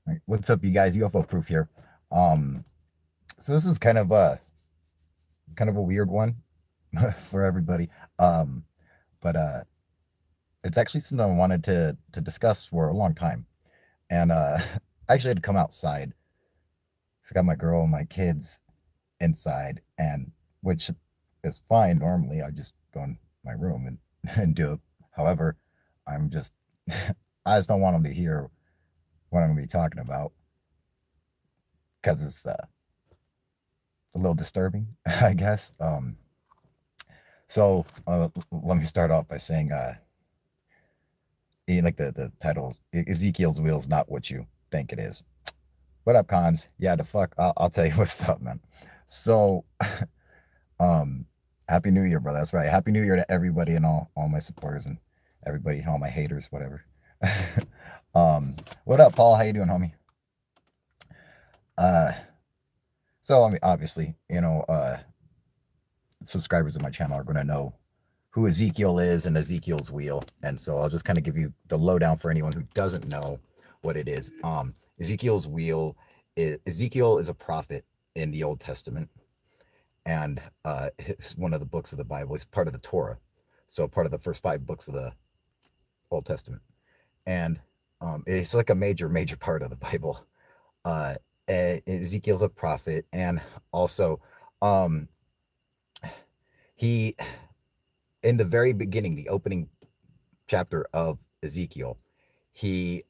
Right. What's up, you guys? UFO proof here. Um, so this is kind of a weird one for everybody. Um, but it's actually something I wanted to discuss for a long time, and I actually had to come outside. So I got my girl and my kids inside, and which is fine normally. I just go in my room and and do it. However, I'm just I just don't want them to hear what I'm gonna be talking about because it's a little disturbing, I guess. So let me start off by saying, like the title, Ezekiel's wheel is not what you think it is. What up, cons? Yeah, the fuck. I'll tell you what's up, man. So, um, Happy New Year, brother. That's right. Happy New Year to everybody and all my supporters and everybody, all my haters, whatever. What up, Paul? How you doing, homie? Uh, so I mean, obviously, subscribers of my channel are going to know who Ezekiel is and Ezekiel's wheel. And so I'll just kind of give you the lowdown for anyone who doesn't know what it is. Ezekiel's wheel Ezekiel is a prophet in the Old Testament, and it's one of the books of the Bible. It's part of the Torah, so part of the first 5 books of the Old Testament, and it's like a major part of the Bible. Uh, Ezekiel's a prophet, and also um, he in the very beginning, the opening chapter of Ezekiel, he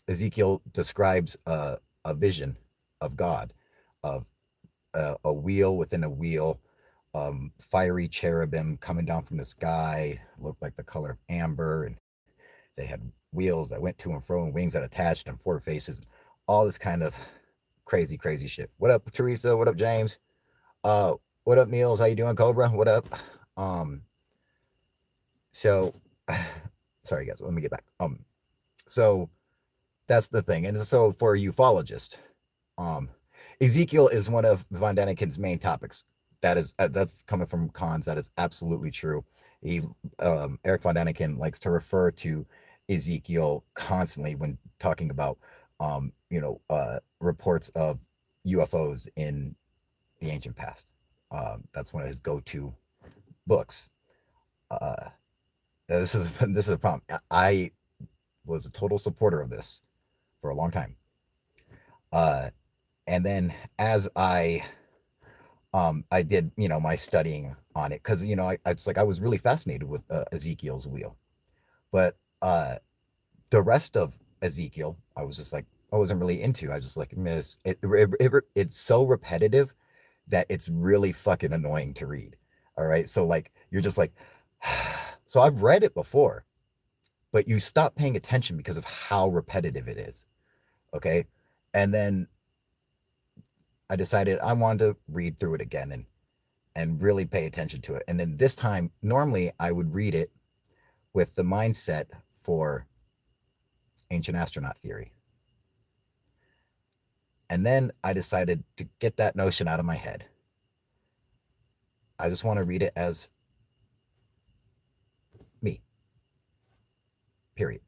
Ezekiel describes a vision of God, of a wheel within a wheel, fiery cherubim coming down from the sky, looked like the color of amber, and they had wheels that went to and fro and wings that attached and 4 faces, all this kind of crazy shit. What up, Teresa? What up, James? Uh, what up, Meals? How you doing, Cobra? What up? Um, so sorry guys, let me get back. So that's the thing. And so for ufologists, um, Ezekiel is one of Von Daniken's main topics. That's coming from Cons. That is absolutely true. He Eric Von Daniken likes to refer to Ezekiel constantly when talking about reports of UFOs in the ancient past. That's one of his go-to books. Uh, this is a problem. I was a total supporter of this for a long time. Uh, and then as I did, my studying on it, because I was really fascinated with Ezekiel's wheel, but the rest of Ezekiel, I was just like, I wasn't really into. I was just like, miss it's so repetitive that it's really fucking annoying to read. All right, so like you're just like, so I've read it before, but you stop paying attention because of how repetitive it is. Okay, and then I decided I wanted to read through it again and really pay attention to it. And then this time, normally I would read it with the mindset for ancient astronaut theory. And then I decided to get that notion out of my head. I just want to read it as me, period.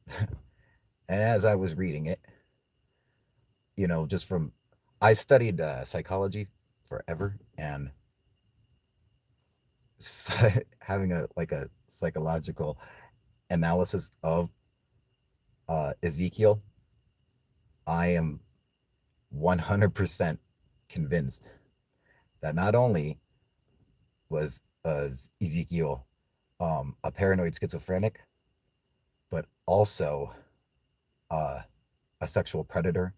And as I was reading it, just from, I studied psychology forever, and having a psychological analysis of Ezekiel, I am 100% convinced that not only was Ezekiel a paranoid schizophrenic, but also uh, a sexual predator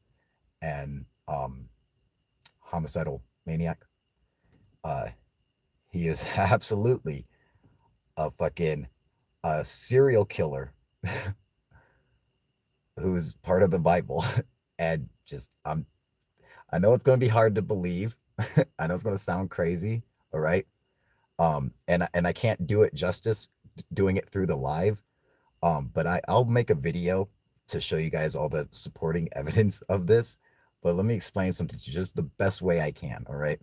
and homicidal maniac. Uh, he is absolutely a fucking serial killer who's part of the Bible. And just I know it's gonna be hard to believe. I know it's gonna sound crazy, all right. And I can't do it justice doing it through the live. But I'll make a video to show you guys all the supporting evidence of this. But let me explain something to you just the best way I can. All right.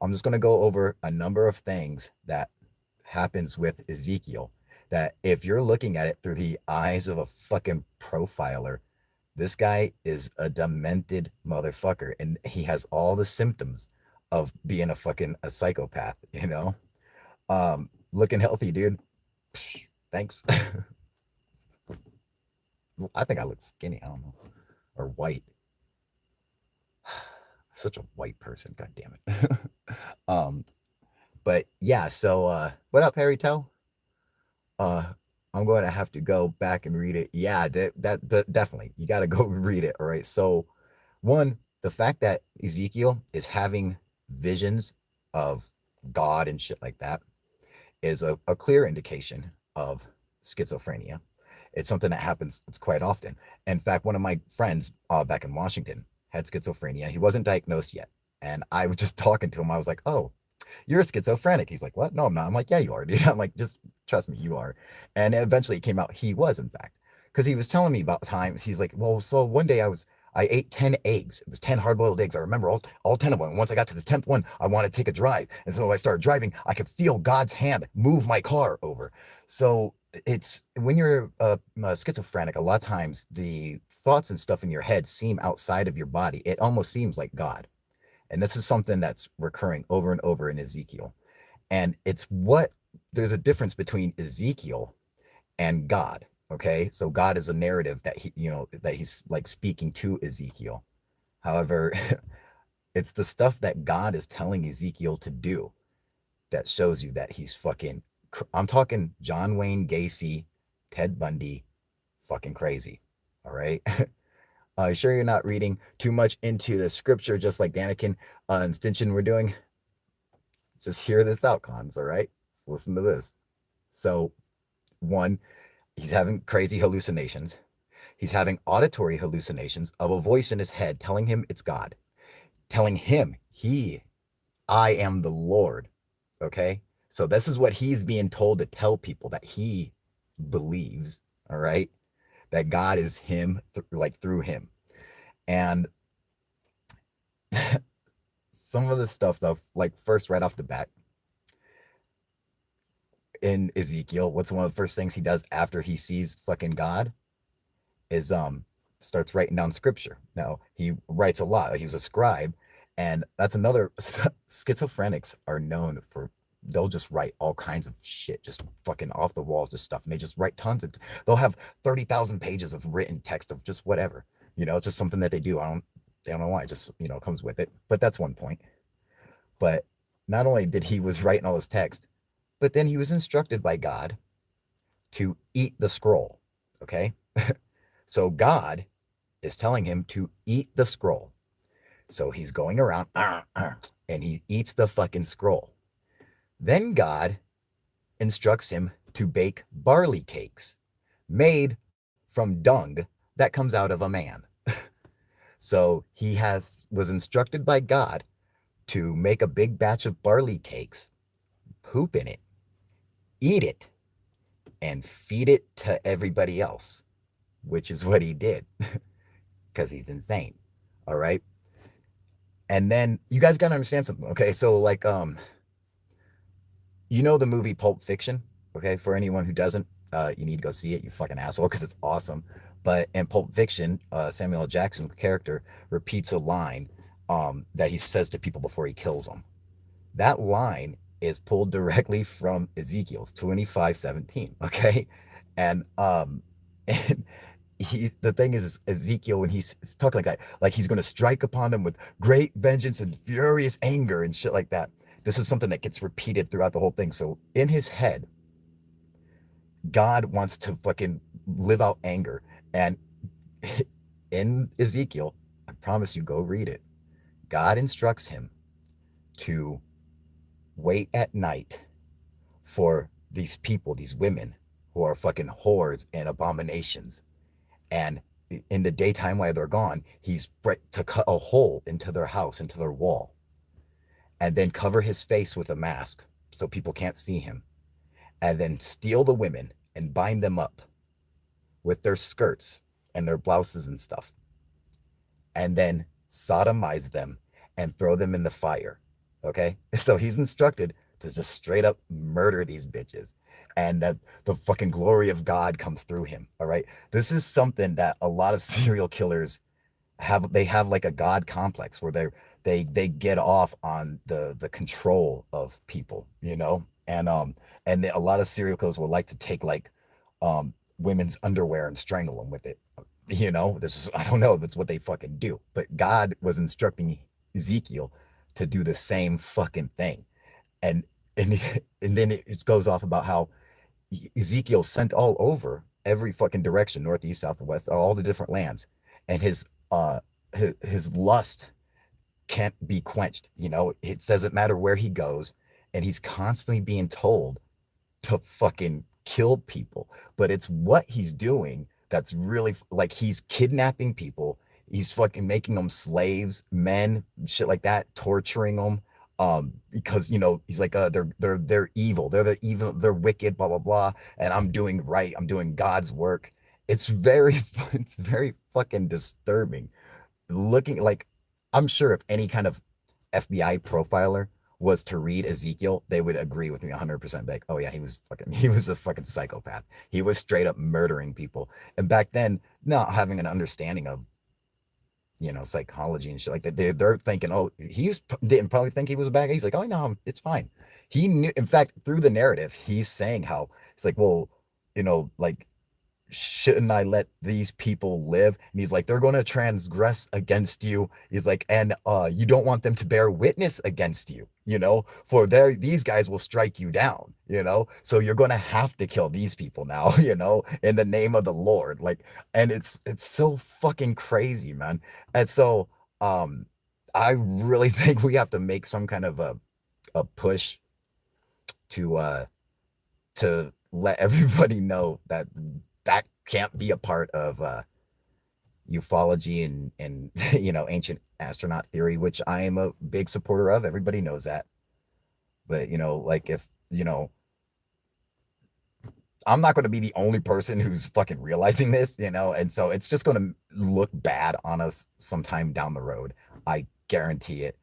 I'm just gonna go over a number of things that happens with Ezekiel that if you're looking at it through the eyes of a fucking profiler, This guy is a demented motherfucker, and he has all the symptoms of being a fucking a psychopath, you know? Looking healthy, dude. Psh, thanks. I think I look skinny. I don't know. Or white. Such a white person. God damn it. um, but yeah, so what up, Harry Toe? Uh I'm going to have to go back and read it. Yeah, that definitely. You got to go read it, all right? So, one, the fact that Ezekiel is having visions of God and shit like that is a clear indication of schizophrenia. It's something that happens quite often. In fact, one of my friends back in Washington had schizophrenia. He wasn't diagnosed yet. And I was just talking to him. I was like, oh, you're a schizophrenic. He's like, what? No, I'm not. I'm like, yeah, you are, dude. I'm like, just trust me, you are. And eventually it came out he was, in fact, because he was telling me about times. He's like, well, so one day I ate 10 eggs. It was 10 hard boiled eggs. I remember all 10 of them. And once I got to the 10th one, I wanted to take a drive. And so I started driving. I could feel God's hand move my car over. So it's when you're schizophrenic, a lot of times the thoughts and stuff in your head seem outside of your body. It almost seems like God. And this is something that's recurring over and over in Ezekiel. And it's what there's a difference between Ezekiel and God. Okay. So God is a narrative that that he's like speaking to Ezekiel. However, it's the stuff that God is telling Ezekiel to do that shows you that he's fucking, I'm talking John Wayne Gacy, Ted Bundy, fucking crazy. All right. Sure, you're not reading too much into the scripture, just like Anakin and Stinchen were doing. Just hear this out, cons. All right. Let's listen to this. So, one, he's having crazy hallucinations. He's having auditory hallucinations of a voice in his head telling him it's God, telling him I am the Lord. Okay. So, this is what he's being told to tell people that he believes. All right. That God is him, like through him. And some of the stuff, though, like first, right off the bat, in Ezekiel, what's one of the first things he does after he sees fucking God is starts writing down scripture. Now he writes a lot. He was a scribe, and that's another schizophrenics are known for they'll just write all kinds of shit, just fucking off the walls, just stuff, and they just write tons of. They'll have 30,000 pages of written text of just whatever, it's just something that they do. I don't know why, it just comes with it. But that's one point. But not only did he was writing all this text, but then he was instructed by God to eat the scroll. Okay. So God is telling him to eat the scroll. So he's going around and he eats the fucking scroll. Then God instructs him to bake barley cakes made from dung that comes out of a man. So he was instructed by God to make a big batch of barley cakes, poop in it, eat it, and feed it to everybody else, which is what he did because he's insane. All right. And then you guys got to understand something. Okay. So, like, the movie Pulp Fiction. Okay. For anyone who doesn't, you need to go see it, you fucking asshole, because it's awesome. But in Pulp Fiction, Samuel L. Jackson's character repeats a line that he says to people before he kills them. That line is pulled directly from Ezekiel's 25:17. Okay. And and the thing is Ezekiel, when he's talking like that, like he's going to strike upon them with great vengeance and furious anger and shit like that. This is something that gets repeated throughout the whole thing. So in his head, God wants to fucking live out anger. And in Ezekiel, I promise you, go read it. God instructs him to wait at night for these people, these women who are fucking whores and abominations. And in the daytime while they're gone, he's to cut a hole into their house, into their wall, and then cover his face with a mask so people can't see him, and then steal the women and bind them up with their skirts and their blouses and stuff, and then sodomize them and throw them in the fire. Okay? So he's instructed to just straight up murder these bitches, and that the fucking glory of God comes through him. All right, this is something that a lot of serial killers have. They have like a God complex where they get off on the control of people, you know, and a lot of serial killers will like to take like women's underwear and strangle them with it. You know, this is, I don't know, that's what they fucking do. But God was instructing Ezekiel to do the same fucking thing. And and and then it goes off about how Ezekiel sent all over every fucking direction, northeast, south, and west, all the different lands, and his lust can't be quenched. You know, it doesn't matter where he goes, and he's constantly being told to fucking kill people. But it's what he's doing that's really like he's kidnapping people. He's fucking making them slaves, men, shit like that, torturing them. Because you know he's like, they're evil, they're the evil, they're wicked, blah blah blah, and I'm doing right, I'm doing God's work. It's very, it's very fucking disturbing. Looking like, I'm sure if any kind of FBI profiler was to read Ezekiel, they would agree with me 100%. Like, oh yeah, he was a fucking psychopath. He was straight up murdering people. And back then, not having an understanding of, you know, psychology and shit like that, they're thinking, oh, didn't probably think he was a bad guy. He's like, oh no, it's fine. He knew, in fact, through the narrative, he's saying how it's like, well, you know, like, shouldn't I let these people live? And he's like, they're going to transgress against you. He's like, and you don't want them to bear witness against you, you know, for these guys will strike you down, you know, so you're going to have to kill these people now, you know, in the name of the Lord. Like, and it's so fucking crazy, man. And so um I really think we have to make some kind of a push to let everybody know that that can't be a part of ufology and you know, ancient astronaut theory, which I am a big supporter of. Everybody knows that. But you know, like, if you know, I'm not going to be the only person who's fucking realizing this, you know, and so it's just going to look bad on us sometime down the road. I guarantee it.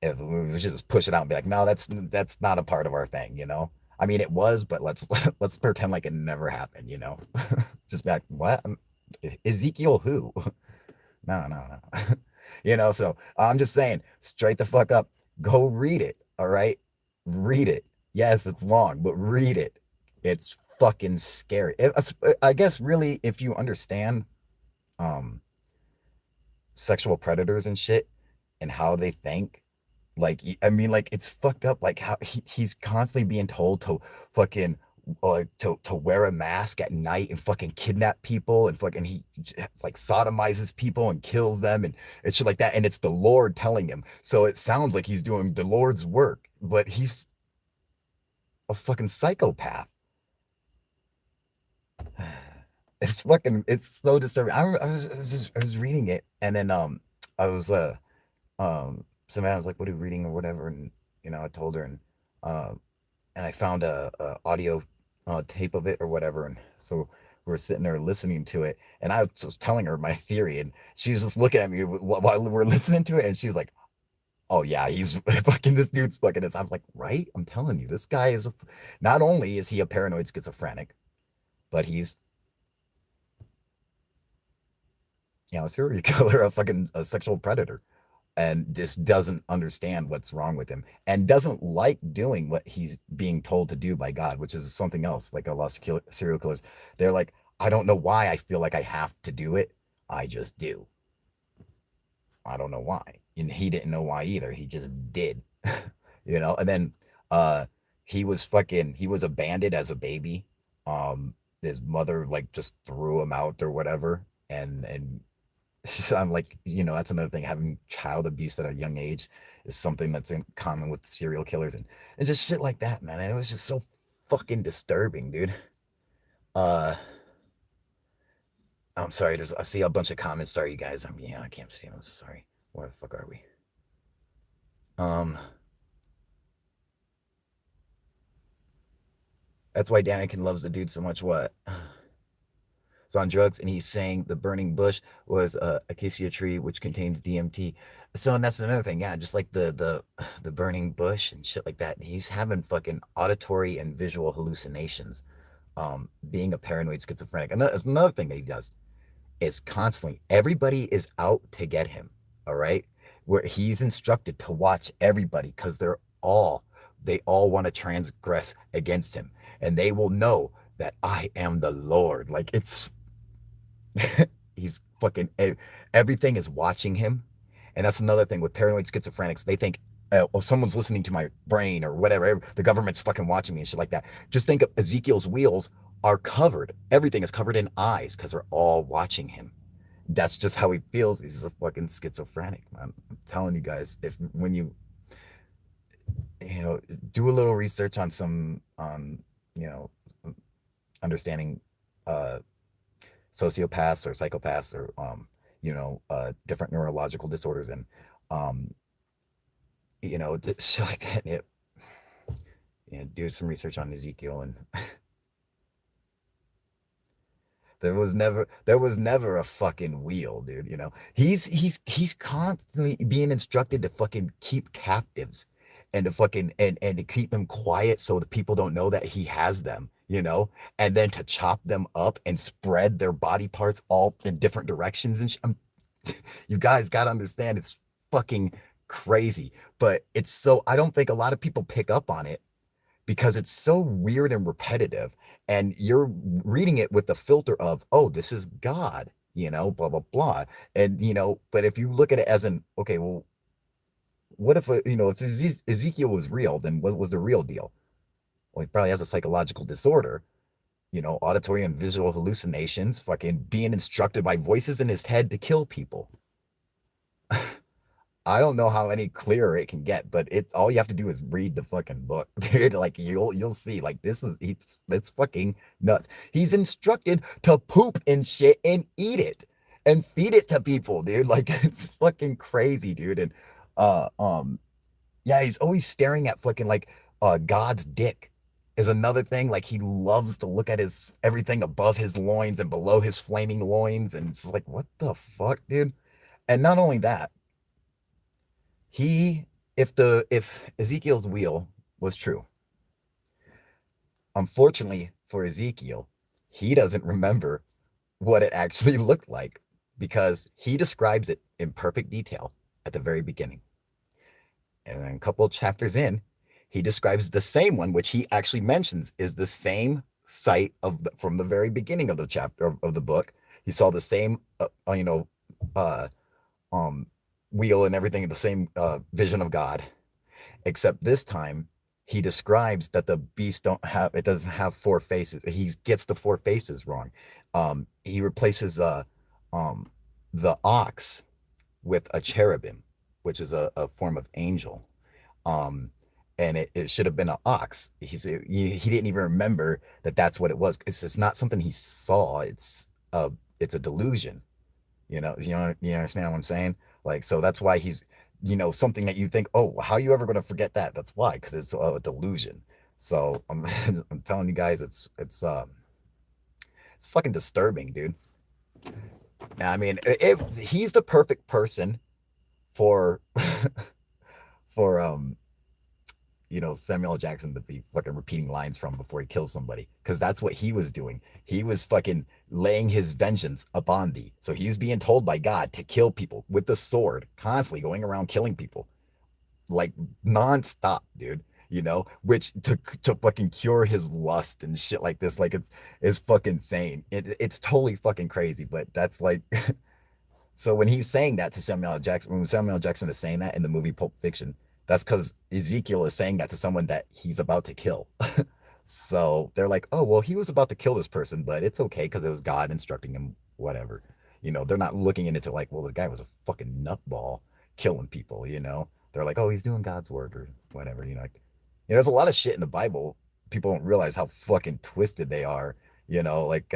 If we just push it out and be like, no, that's not a part of our thing, you know. I mean, it was, but let's let's pretend like it never happened, you know. Just be like, what? Ezekiel who? No, no, no. You know, so I'm just saying, straight the fuck up. Go read it. All right. Read it. Yes, it's long, but read it. It's fucking scary. I guess really, if you understand um sexual predators and shit and how they think, like, I mean, like, it's fucked up. Like, how he's constantly being told to fucking to wear a mask at night and fucking kidnap people, and fucking like sodomizes people and kills them and shit like that. And it's the Lord telling him. So it sounds like he's doing the Lord's work, but he's a fucking psychopath. It's fucking, it's so disturbing. I was reading it, and then I was somebody was like, what are you reading or whatever, and you know, I told her, uh and I found a audio tape of it or whatever, and so we were sitting there listening to it, and I was telling her my theory, and she was just looking at me while we were listening to it, and she's like, oh yeah, he's fucking, this dude's fucking this. I was like, right, I'm telling you, this guy is not only is he a paranoid schizophrenic, but he's, you know, a serial killer, a fucking a sexual predator, and just doesn't understand what's wrong with him and doesn't like doing what he's being told to do by God, which is something else. Like a lot of serial killers, they're like, I don't know why I feel like I have to do it. I just do. I don't know why. And he didn't know why either. He just did. You know, and then uh he was abandoned as a baby. His mother like just threw him out or whatever. And I'm like, you know, that's another thing. Having child abuse at a young age is something that's in common with serial killers and just shit like that, man. And it was just so fucking disturbing, dude. Uh, I'm sorry. I see a bunch of comments. Sorry, you guys. Yeah, I can't see them. Sorry. Where the fuck are we? Um, that's why Danikin loves the dude so much. What? is on drugs, and he's saying the burning bush was a acacia tree which contains DMT. So and that's another thing, yeah, just like the burning bush and shit like that. He's having fucking auditory and visual hallucinations. Being a paranoid schizophrenic. Another thing that he does is constantly everybody is out to get him. All right, where he's instructed to watch everybody because they all want to transgress against him, and they will know that I am the Lord. Like it's he's fucking everything is watching him, and that's another thing with paranoid schizophrenics. They think, oh, someone's listening to my brain or whatever. The government's fucking watching me and shit like that. Just think of Ezekiel's wheels are covered. Everything is covered in eyes because they're all watching him. That's just how he feels. He's a fucking schizophrenic, man. I'm telling you guys, if when you know do a little research on some you know understanding uh sociopaths or psychopaths or different neurological disorders and um shit like that. Do some research on Ezekiel, and there was never a fucking wheel, dude. He's constantly being instructed to fucking keep captives and to fucking and to keep them quiet so the people don't know that he has them, and then to chop them up and spread their body parts all in different directions and you guys got to understand it's fucking crazy, but it's so I don't think a lot of people pick up on it because it's so weird and repetitive, and you're reading it with the filter of, oh, this is God, blah blah blah. And but if you look at it as an, okay, well, what if if Ezekiel was real, then what was the real deal? Well, he probably has a psychological disorder, auditory and visual hallucinations, fucking being instructed by voices in his head to kill people. I don't know how any clearer it can get, but it all you have to do is read the fucking book, dude. Like you'll see, like it's fucking nuts. He's instructed to poop and shit and eat it and feed it to people, dude. Like it's fucking crazy, dude. And uh um yeah, he's always staring at fucking like God's dick is another thing. Like he loves to look at his everything above his loins and below his flaming loins, and it's like, what the fuck, dude? And not only that, he if Ezekiel's wheel was true, unfortunately for Ezekiel, he doesn't remember what it actually looked like because he describes it in perfect detail at the very beginning. And then a couple of chapters in, he describes the same one, which he actually mentions is the same site from the very beginning of the chapter of the book. He saw the same, uh, um, wheel and everything, the same vision of God, except this time he describes that the beast it doesn't have four faces. He gets the four faces wrong. He replaces um the ox with a cherubim, which is a form of angel. Um, and it should have been an ox. He didn't even remember that that's what it was. It's not something he saw. It's a delusion. You understand what I'm saying? Like, so that's why he's, something that you think, oh, how are you ever going to forget that? That's why, because it's a delusion. So I'm, I'm telling you guys, it's fucking disturbing, dude. I mean, he's the perfect person for, for, Samuel L. Jackson to be fucking repeating lines from before he kills somebody. Because that's what he was doing. He was fucking laying his vengeance upon thee. So he was being told by God to kill people with the sword, constantly going around killing people. Like nonstop, dude. Which to fucking cure his lust and shit like this. Like it's fucking insane. It's totally fucking crazy, but that's like so when he's saying that to Samuel L. Jackson, when Samuel L. Jackson is saying that in the movie Pulp Fiction, that's because Ezekiel is saying that to someone that he's about to kill. So they're like, oh, well, he was about to kill this person, but it's okay because it was God instructing him, whatever. They're not looking into like, well, the guy was a fucking nutball killing people, They're like, oh, he's doing God's work or whatever, like, there's a lot of shit in the Bible. People don't realize how fucking twisted they are, like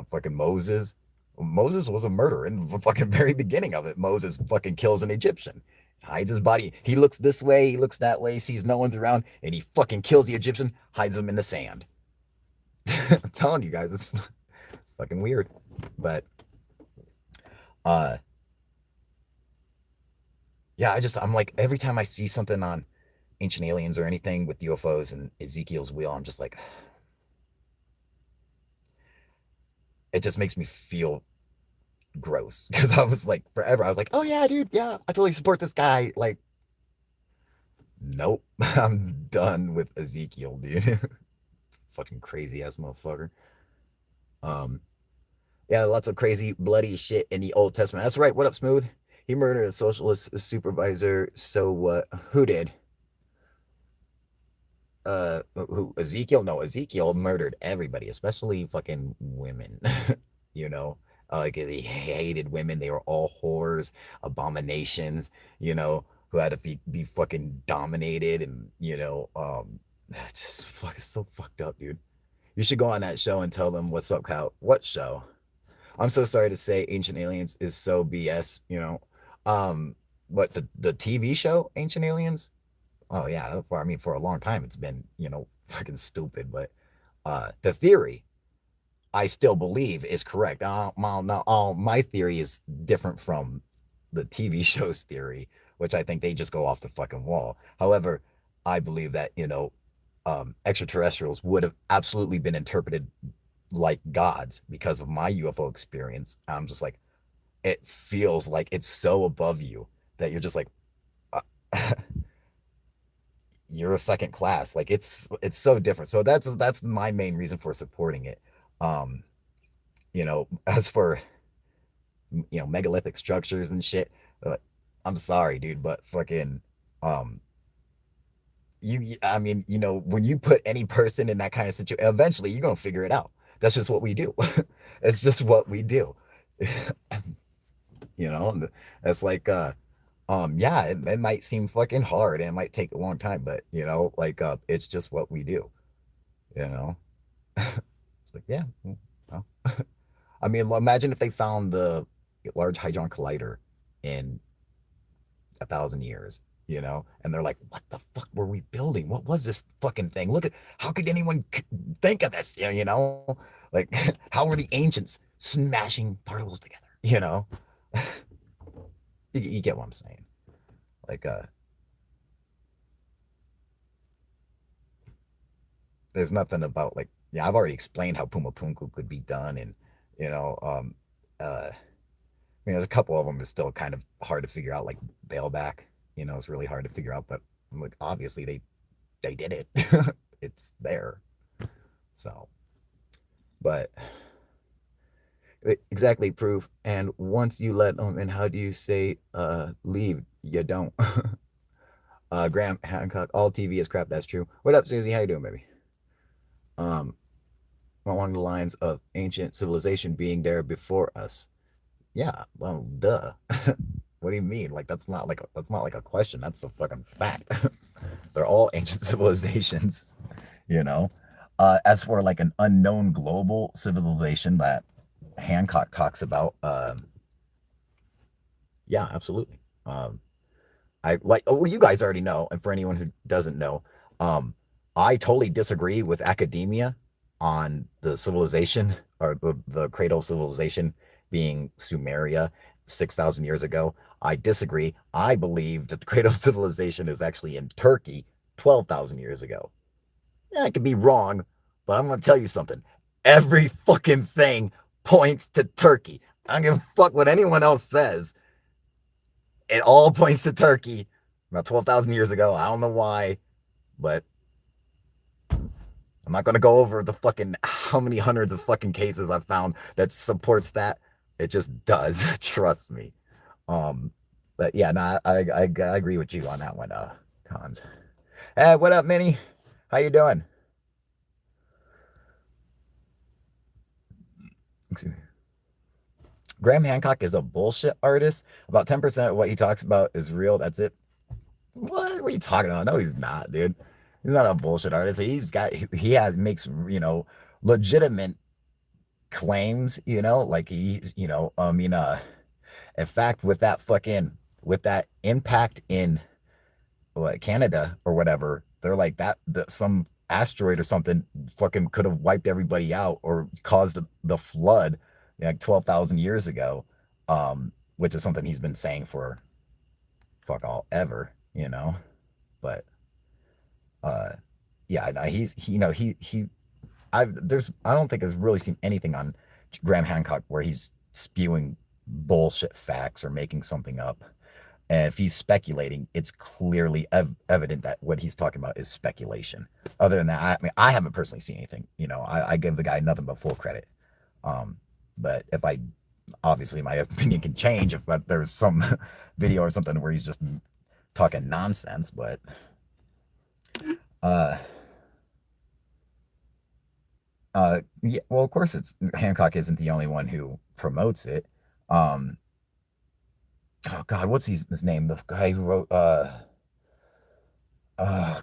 fucking Moses. Moses was a murderer in the fucking very beginning of it. Moses fucking kills an Egyptian, hides his body. He looks this way, he looks that way, sees no one's around, and he fucking kills the Egyptian, hides him in the sand. I'm telling you guys, it's fucking weird. But uh yeah, I'm like every time I see something on Ancient Aliens or anything with UFOs and Ezekiel's wheel, I'm just like, it just makes me feel gross because I was like forever. I was like, oh yeah, dude, yeah, I totally support this guy. Like, nope, I'm done with Ezekiel, dude. Fucking crazy ass motherfucker. Um, yeah, lots of crazy bloody shit in the Old Testament. That's right. What up, Smooth? He murdered a socialist supervisor. So what? Who did? Who? Ezekiel? No, Ezekiel murdered everybody, especially fucking women. you know, like he hated women. They were all whores, abominations. Who had to be fucking dominated, and just fucking so fucked up, dude. You should go on that show and tell them what's up, Kyle. What show? I'm so sorry to say Ancient Aliens is so BS, but the TV show Ancient Aliens, oh yeah, I mean for a long time it's been, fucking stupid, but the theory I still believe is correct. My theory is different from the TV show's theory, which I think they just go off the fucking wall. However, I believe that, extraterrestrials would have absolutely been interpreted like gods because of my UFO experience. I'm just like, it feels like it's so above you that you're just like, uh, you're a second class. Like it's so different. So that's my main reason for supporting it. Um, as for megalithic structures and shit, uh, I'm sorry, dude, but fucking um I mean, when you put any person in that kind of situation, eventually you're gonna figure it out. That's just what we do. It's just what we do. you know, it's like yeah, it might seem fucking hard and it might take a long time, but like it's just what we do, you know. It's like, yeah, well, I mean, imagine if they found the Large Hadron Collider in 1,000 years, and they're like, what the fuck were we building? What was this fucking thing? Look at how could anyone think of this? Like how were the ancients smashing particles together? You get what I'm saying? Like, there's nothing about like, yeah, I've already explained how Puma Punku could be done, and you know, I mean, there's a couple of them that's still kind of hard to figure out, like Bailback. It's really hard to figure out, but like obviously they did it. It's there. So, but exactly proof. And once you let them, and how do you say leave? You don't. Graham Hancock, all TV is crap. That's true. What up, Susie? How you doing, baby? Um, along the lines of ancient civilization being there before us. Yeah, well, duh. What do you mean? Like that's not like a question. That's a fucking fact. They're all ancient civilizations, you know. As for like an unknown global civilization that Hancock talks about, yeah, absolutely. I like. Oh, well, you guys already know, and for anyone who doesn't know, um, I totally disagree with academia on the civilization or the cradle civilization being Sumeria 6,000 years ago. I disagree. I believe that the cradle civilization is actually in Turkey 12,000 years ago. Yeah, I could be wrong, but I'm gonna tell you something. Every fucking thing points to Turkey. I don't give a fuck what anyone else says. It all points to Turkey about 12,000 years ago. I don't know why, but I'm not going to go over the fucking how many hundreds of fucking cases I've found that supports that. It just does. Trust me. Um, but yeah, no, I agree with you on that one, Cons. Hey, what up, Minnie? How you doing? Excuse me. Graham Hancock is a bullshit artist. About 10% of what he talks about is real. That's it. What are you talking about? No, he's not, dude. He's not a bullshit artist. He has makes legitimate claims. Like I mean, in fact, with that impact in what, Canada or whatever, they're like that. Some asteroid or something fucking could have wiped everybody out or caused the flood like 12,000 years ago, which is something he's been saying for fuck all ever, you know. But uh, yeah, no, he I don't think I've really seen anything on Graham Hancock where he's spewing bullshit facts or making something up. And if he's speculating, it's clearly evident that what he's talking about is speculation. Other than that, I mean, I haven't personally seen anything. You know, I give the guy nothing but full credit. Um, but if I obviously my opinion can change if there's some video or something where he's just talking nonsense. But uh, yeah, well, of course, it's Hancock isn't the only one who promotes it. Um, oh God, what's his name? The guy who wrote oh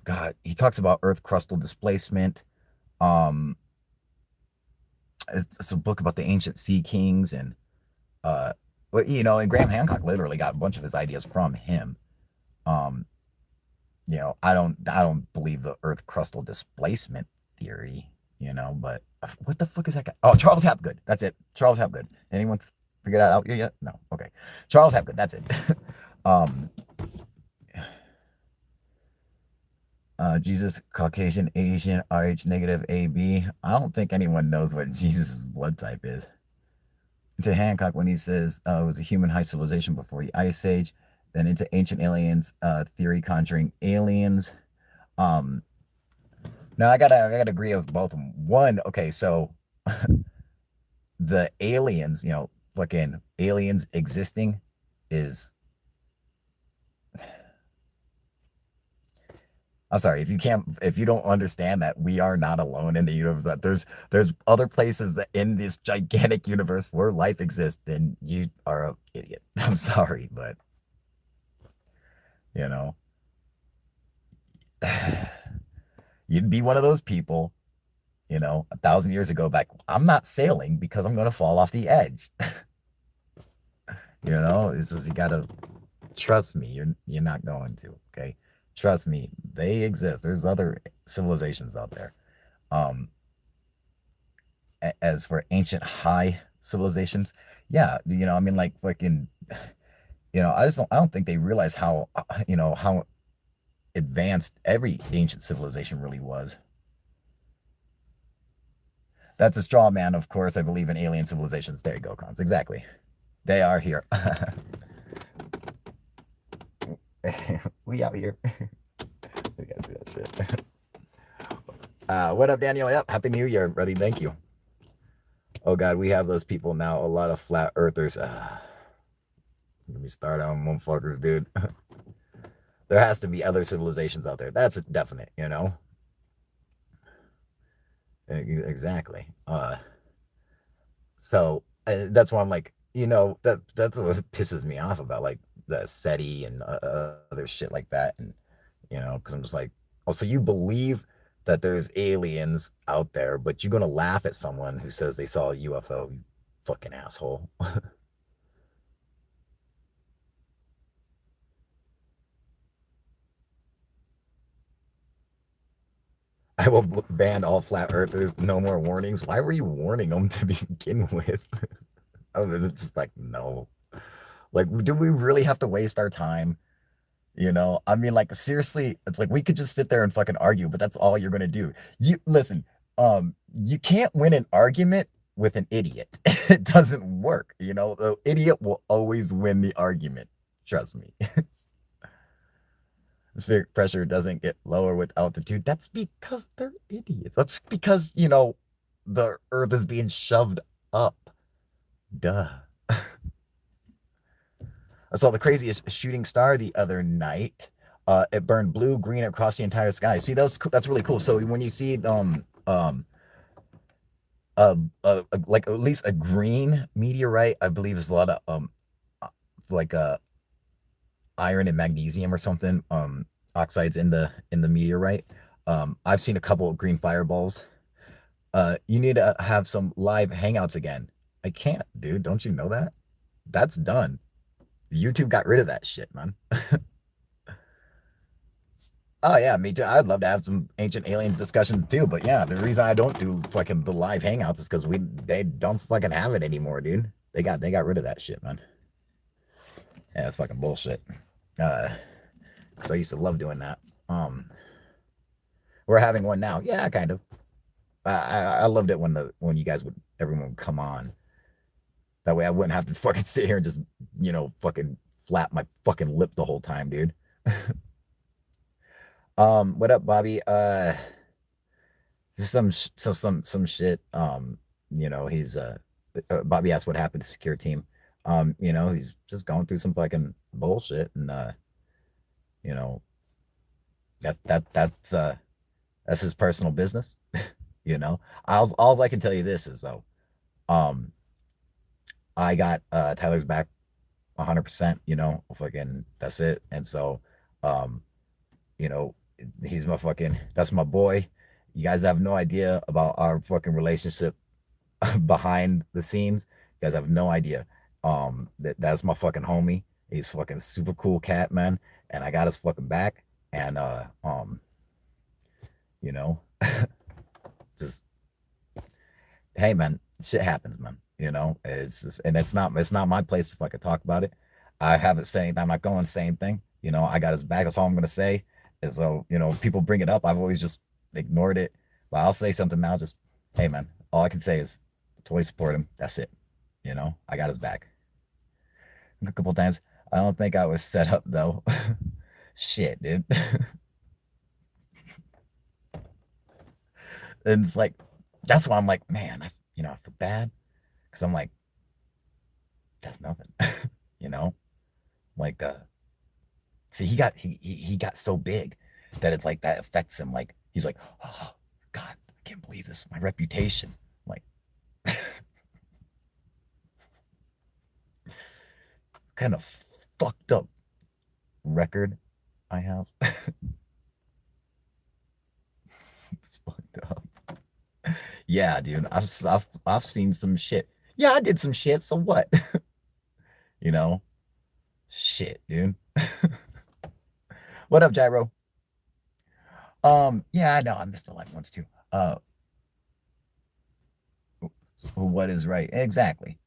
God, he talks about Earth crustal displacement. Um, it's a book about the ancient sea kings and uh, you know, and Graham Hancock literally got a bunch of his ideas from him. Um, you know, I don't believe the Earth crustal displacement theory. You know, but what the fuck is that guy? Oh, Charles Hapgood. That's it. Charles Hapgood. Anyone figure that out yet? No. Okay. Charles Hapgood. That's it. um, Jesus, Caucasian, Asian, Rh negative, AB. I don't think anyone knows what Jesus' blood type is. To Hancock, when he says it was a human high civilization before the Ice Age, then into ancient aliens, theory conjuring aliens. Um, now I gotta agree with both of them. One, okay, so the aliens, you know, fucking aliens existing is I'm sorry if you don't understand that we are not alone in the universe, that there's other places that in this gigantic universe where life exists, then you are an idiot. I'm sorry, but you know, you'd be one of those people, you know, 1,000 years ago back. I'm not sailing because I'm gonna fall off the edge. You know, it's just you gotta trust me. You're not going to, okay? Trust me, they exist. There's other civilizations out there. Um, as for ancient high civilizations, yeah, you know, I mean, like fucking, you know, I don't think they realize how, you know, how advanced every ancient civilization really was. That's a straw man, of course. I believe in alien civilizations. There you go, Cons. Exactly. They are here. We out here. You guys see that shit. What up, Daniel? Yep. Happy New Year, buddy. Thank you. Oh God, we have those people now. A lot of flat earthers. Let me start on motherfuckers, dude. There has to be other civilizations out there. That's definite, you know. Exactly. So that's why I'm like, you know, that's what pisses me off about like the SETI and other shit like that, and you know, because I'm just like, oh, so you believe that there's aliens out there, but you're gonna laugh at someone who says they saw a UFO, you fucking asshole. I will ban all flat earthers. No more warnings. Why were you warning them to begin with? It's like no. Like, do we really have to waste our time? You know, I mean, like seriously, it's like we could just sit there and fucking argue, but that's all you're gonna do. You listen, you can't win an argument with an idiot. It doesn't work. You know, the idiot will always win the argument. Trust me. Atmospheric pressure doesn't get lower with altitude. That's because they're idiots. That's because, you know, the earth is being shoved up. Duh. I saw the craziest shooting star the other night. It burned blue, green across the entire sky. See, that's really cool. So when you see like at least a green meteorite, I believe is a lot of like iron and magnesium or something oxides in the meteorite. I've seen a couple of green fireballs. You need to have some live hangouts again. I can't, dude. Don't you know that? That's done. YouTube got rid of that shit, man. Oh yeah, me too. I'd love to have some ancient aliens discussion too. But yeah, the reason I don't do fucking the live hangouts is because they don't fucking have it anymore, dude. They got rid of that shit, man. Yeah, that's fucking bullshit. Uh, so I used to love doing that. Um, we're having one now. Yeah, kind of. I loved it when you guys would everyone would come on. That way I wouldn't have to fucking sit here and just fucking flap my fucking lip the whole time, dude. What up, Bobby? Just some shit. He's Bobby asked what happened to secure team. He's just going through some fucking bullshit, and you know, that's his personal business. you know, all I can tell you this is though, um, I got Tyler's back 100%. Fucking that's it, and so, um, you know, he's my fucking that's my boy. You guys have no idea about our fucking relationship behind the scenes. You guys have no idea. That's my fucking homie. He's fucking super cool cat, man. And I got his fucking back. And you know, just hey man, shit happens, man. It's just, and it's not my place to fucking talk about it. I haven't said anything. I'm not going to say anything. I got his back. That's all I'm gonna say. And so, people bring it up. I've always just ignored it. But I'll say something now. Just hey man, all I can say is totally support him. That's it. I got his back. A couple times. I don't think I was set up though. Shit, dude. And it's like that's why I'm like, man, I feel bad because I'm like, that's nothing. you know, like see, he got so big that it's like that affects him. Like he's like, oh God, I can't believe this. My reputation. Like, kind of fucked up record I have. It's fucked up. Yeah, dude. I've seen some shit. Yeah, I did some shit. So what? you know, shit, dude. What up, Gyro? Yeah, I know. I missed the live ones too. What is right? Exactly.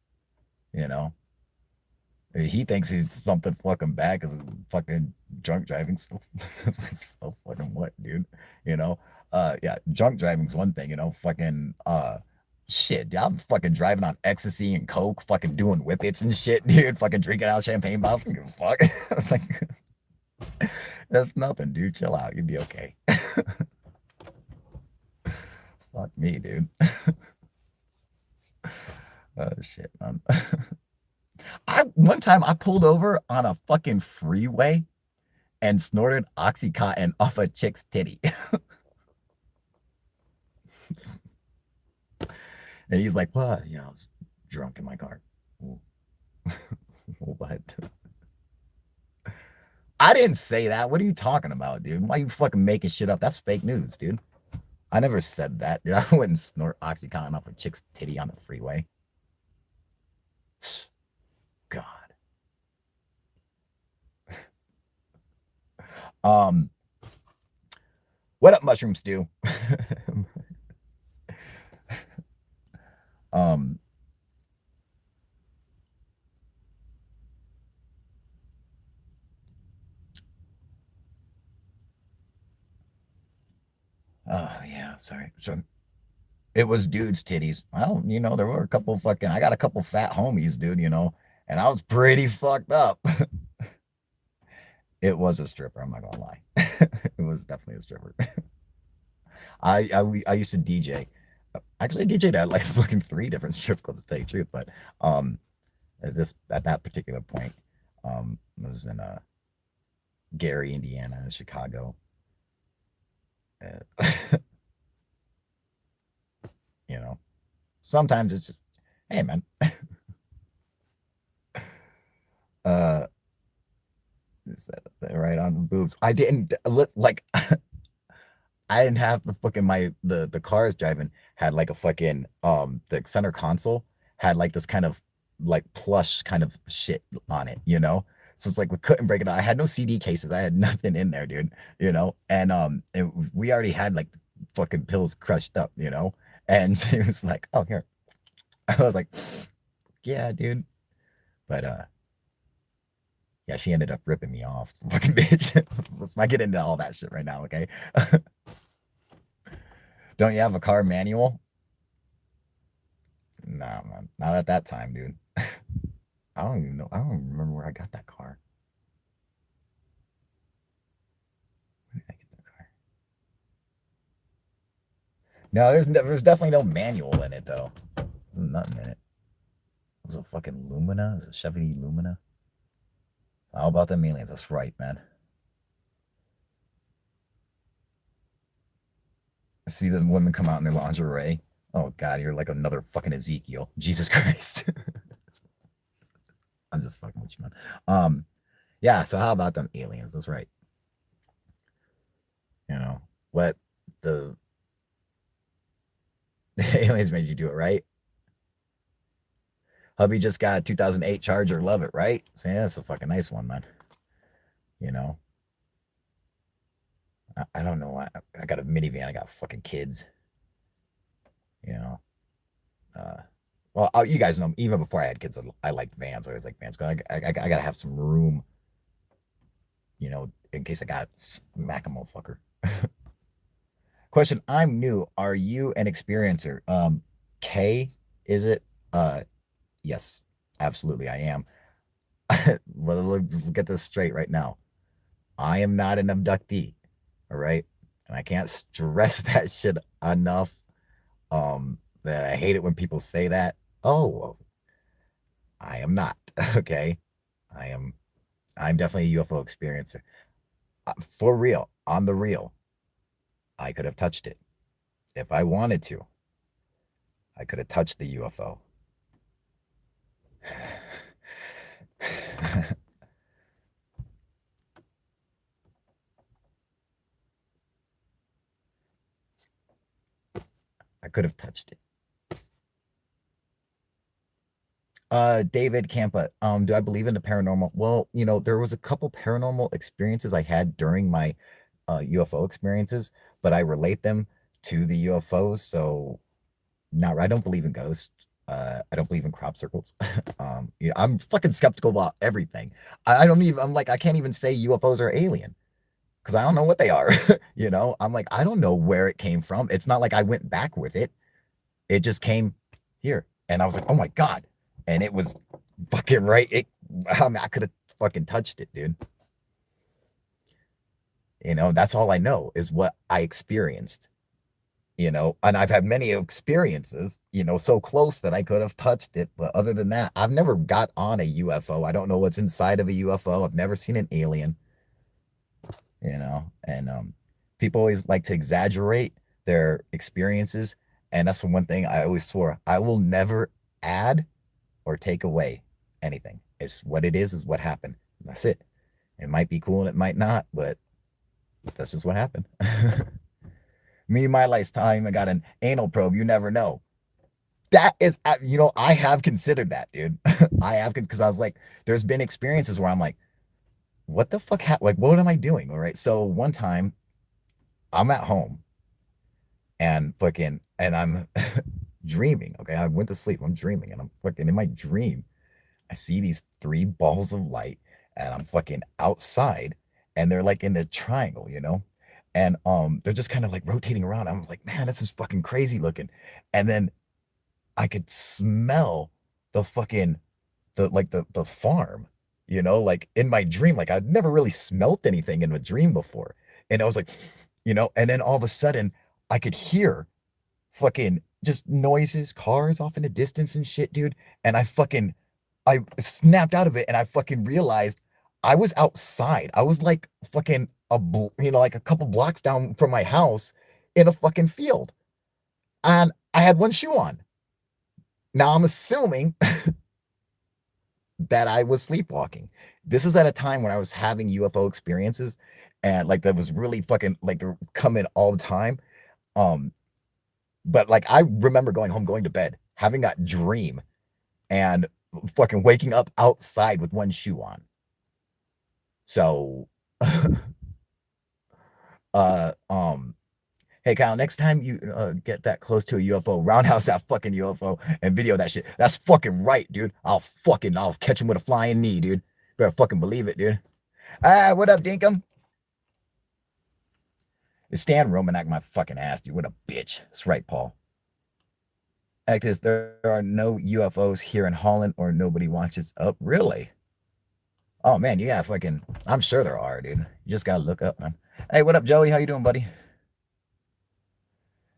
You know, he thinks he's something fucking bad because fucking drunk driving. So fucking what, dude? You know, yeah, drunk driving's one thing. Fucking shit. Yeah, I'm fucking driving on ecstasy and coke, fucking doing whippets and shit, dude. Fucking drinking out champagne bottles. I don't give a fuck. Like, that's nothing, dude. Chill out. You'd be okay. Fuck me, dude. Oh shit, man. I one time I pulled over on a fucking freeway and snorted oxycontin off a chick's titty. And he's like, "What? I was drunk in my car." What? I didn't say that. What are you talking about, dude? Why are you fucking making shit up? That's fake news, dude. I never said that, dude. I wouldn't snort oxycontin off a chick's titty on the freeway. God. Um, what up, Mushroom Stew? um, oh yeah, sorry. So it was dude's titties. Well, there were a couple fucking. I got a couple fat homies, dude. And I was pretty fucked up. It was a stripper. I'm not gonna lie. It was definitely a stripper. I used to DJ. Actually, I DJ'd at like fucking three different strip clubs to tell you the truth. But um, at that particular point, it was in Gary, Indiana, Chicago. Uh, you know, sometimes it's just, hey man, uh, right on the boobs. I didn't like. I didn't have the fucking the cars driving had like a fucking the center console had like this kind of like plush kind of shit on it. So it's like we couldn't break it out. I had no CD cases. I had nothing in there, dude. And we already had like fucking pills crushed up, And she was like, "Oh, here." I was like, "Yeah, dude." But yeah, she ended up ripping me off, fucking bitch. Let's not get into all that shit right now, okay? Don't you have a car manual? Nah, man, not at that time, dude. I don't even know. I don't even remember where I got that car. Where did I get that car? No, there's definitely no manual in it though. Nothing in it. It was a fucking Lumina. It was a Chevy Lumina. How about them aliens? That's right, man. See the women come out in their lingerie. Oh God, you're like another fucking Ezekiel. Jesus Christ. I'm just fucking with you, man. Yeah. So how about them aliens? That's right. You know what the, the aliens made you do it, right? Hubby just got a 2008 Charger. Love it, right? So yeah, it's a fucking nice one, man. You know, I don't know. I got a minivan. I got fucking kids. You know, uh, well, you guys know, even before I had kids, I liked vans. I always liked vans. I gotta have some room, in case I got smack a motherfucker. Question: I'm new. Are you an experiencer? K, is it? Yes, absolutely, I am. Well, let's get this straight right now. I am not an abductee. All right, and I can't stress that shit enough. That I hate it when people say that. Oh, well, I am not. Okay, I am. I'm definitely a UFO experiencer. For real, on the real, I could have touched it if I wanted to. I could have touched the UFO. I could have touched it. David Campa, do I believe in the paranormal? Well, there was a couple paranormal experiences I had during my UFO experiences, but I relate them to the UFOs. So, I don't believe in ghosts. I don't believe in crop circles. Yeah, I'm fucking skeptical about everything. I don't even. I'm like, I can't even say UFOs are alien because I don't know what they are. I'm like, I don't know where it came from. It's not like I went back with it. It just came here. And I was like, oh my God. And it was fucking right. I could have fucking touched it, dude. That's all I know is what I experienced, and I've had many experiences, so close that I could have touched it. But other than that, I've never got on a UFO. I don't know what's inside of a UFO. I've never seen an alien, and people always like to exaggerate their experiences. And that's the one thing I always swore I will never add or take away anything. It's what it is what happened. That's it. It might be cool and it might not, but that's just what happened. Me, my lifetime, I got an anal probe. You never know. That is, I have considered that, dude. I have, because I was like, there's been experiences where I'm like, what the fuck? Like, what am I doing? All right. So one time I'm at home and I'm dreaming. Okay. I went to sleep. I'm dreaming and I'm fucking in my dream. I see these three balls of light and I'm fucking outside and they're like in the triangle, And they're just kind of like rotating around. I was like, man, this is fucking crazy looking. And then I could smell the fucking the farm, like in my dream. Like I'd never really smelt anything in a dream before. And I was like, and then all of a sudden I could hear fucking just noises, cars off in the distance and shit, dude. And I snapped out of it and I fucking realized I was outside. I was like fucking like a couple blocks down from my house in a fucking field. And I had one shoe on. Now I'm assuming that I was sleepwalking. This is at a time when I was having UFO experiences and like that was really fucking like they're coming all the time. Um, but like I remember going home, going to bed, having that dream and fucking waking up outside with one shoe on. So, uh, um, hey Kyle, next time you get that close to a UFO, roundhouse that fucking UFO and video that shit. That's fucking right, dude. I'll catch him with a flying knee, dude. Better fucking believe it, dude. Ah, what up, Dinkum? Stan Roman act my fucking ass, dude. What a bitch. That's right, Paul. Actus, there are no UFOs here in Holland or nobody watches up. Really? Oh man, you got fucking I'm sure there are, dude. You just gotta look up, man. Hey, what up, Joey? How you doing, buddy?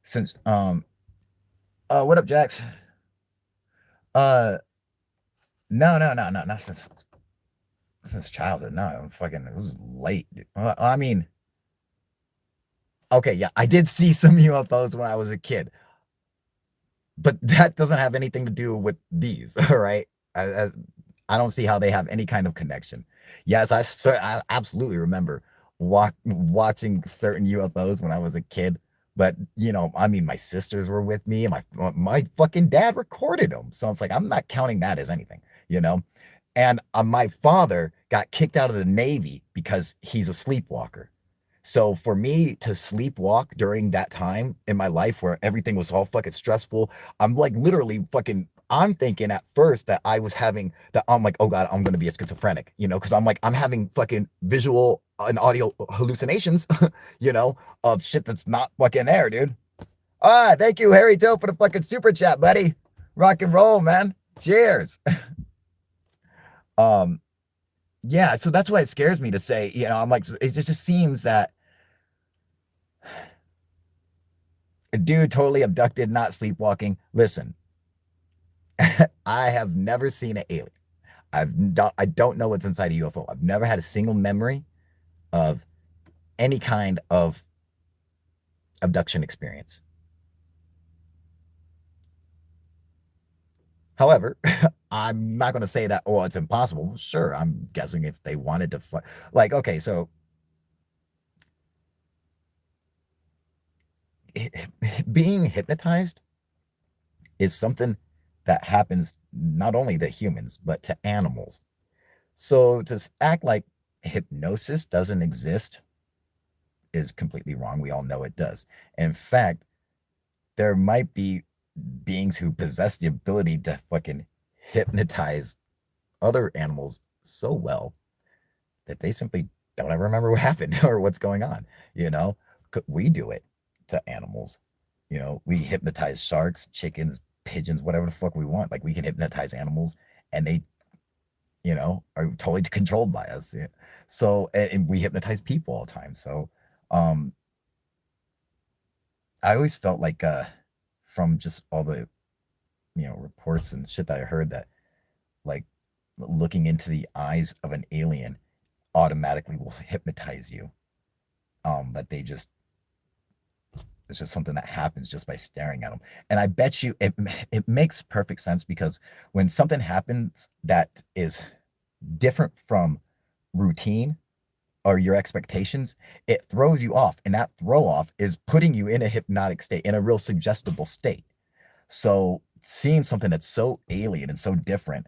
Since what up, Jax? Uh no, not since childhood. No, I'm fucking it was late, dude. I mean, okay, yeah, I did see some UFOs when I was a kid, but that doesn't have anything to do with these, all right? I don't see how they have any kind of connection. Yes, I absolutely remember watching certain UFOs when I was a kid, but I mean, my sisters were with me, and my fucking dad recorded them, so it's like I'm not counting that as anything, you know. And my father got kicked out of the Navy because he's a sleepwalker. So for me to sleepwalk during that time in my life where everything was all fucking stressful, I'm like literally fucking. I'm thinking at first that I was having that. I'm like, oh god, I'm gonna be a schizophrenic, because I'm like I'm having fucking visual and audio hallucinations, of shit that's not fucking there, dude. Ah, thank you, Harry Toe, for the fucking super chat, buddy. Rock and roll, man. Cheers. Um, yeah, so that's why it scares me to say, I'm like, it just seems that a dude totally abducted, not sleepwalking. Listen, I have never seen an alien. I don't know what's inside a UFO. I've never had a single memory of any kind of abduction experience. However, I'm not going to say that, oh, it's impossible. Sure, I'm guessing if they wanted to, like, okay, so being hypnotized is something that happens not only to humans, but to animals. So to act like hypnosis doesn't exist is completely wrong. We all know it does. In fact, there might be beings who possess the ability to fucking hypnotize other animals so well that they simply don't ever remember what happened or what's going on. You know, we do it to animals. We hypnotize sharks, chickens, pigeons, whatever the fuck we want. Like we can hypnotize animals and they, are totally controlled by us. Yeah. So, and we hypnotize people all the time. So, um, I always felt like, from just all the, reports and shit that I heard that like looking into the eyes of an alien automatically will hypnotize you. That they just it's just something that happens just by staring at them. And I bet you it makes perfect sense because when something happens that is different from routine or your expectations, it throws you off. And that throw off is putting you in a hypnotic state, in a real suggestible state. So seeing something that's so alien and so different,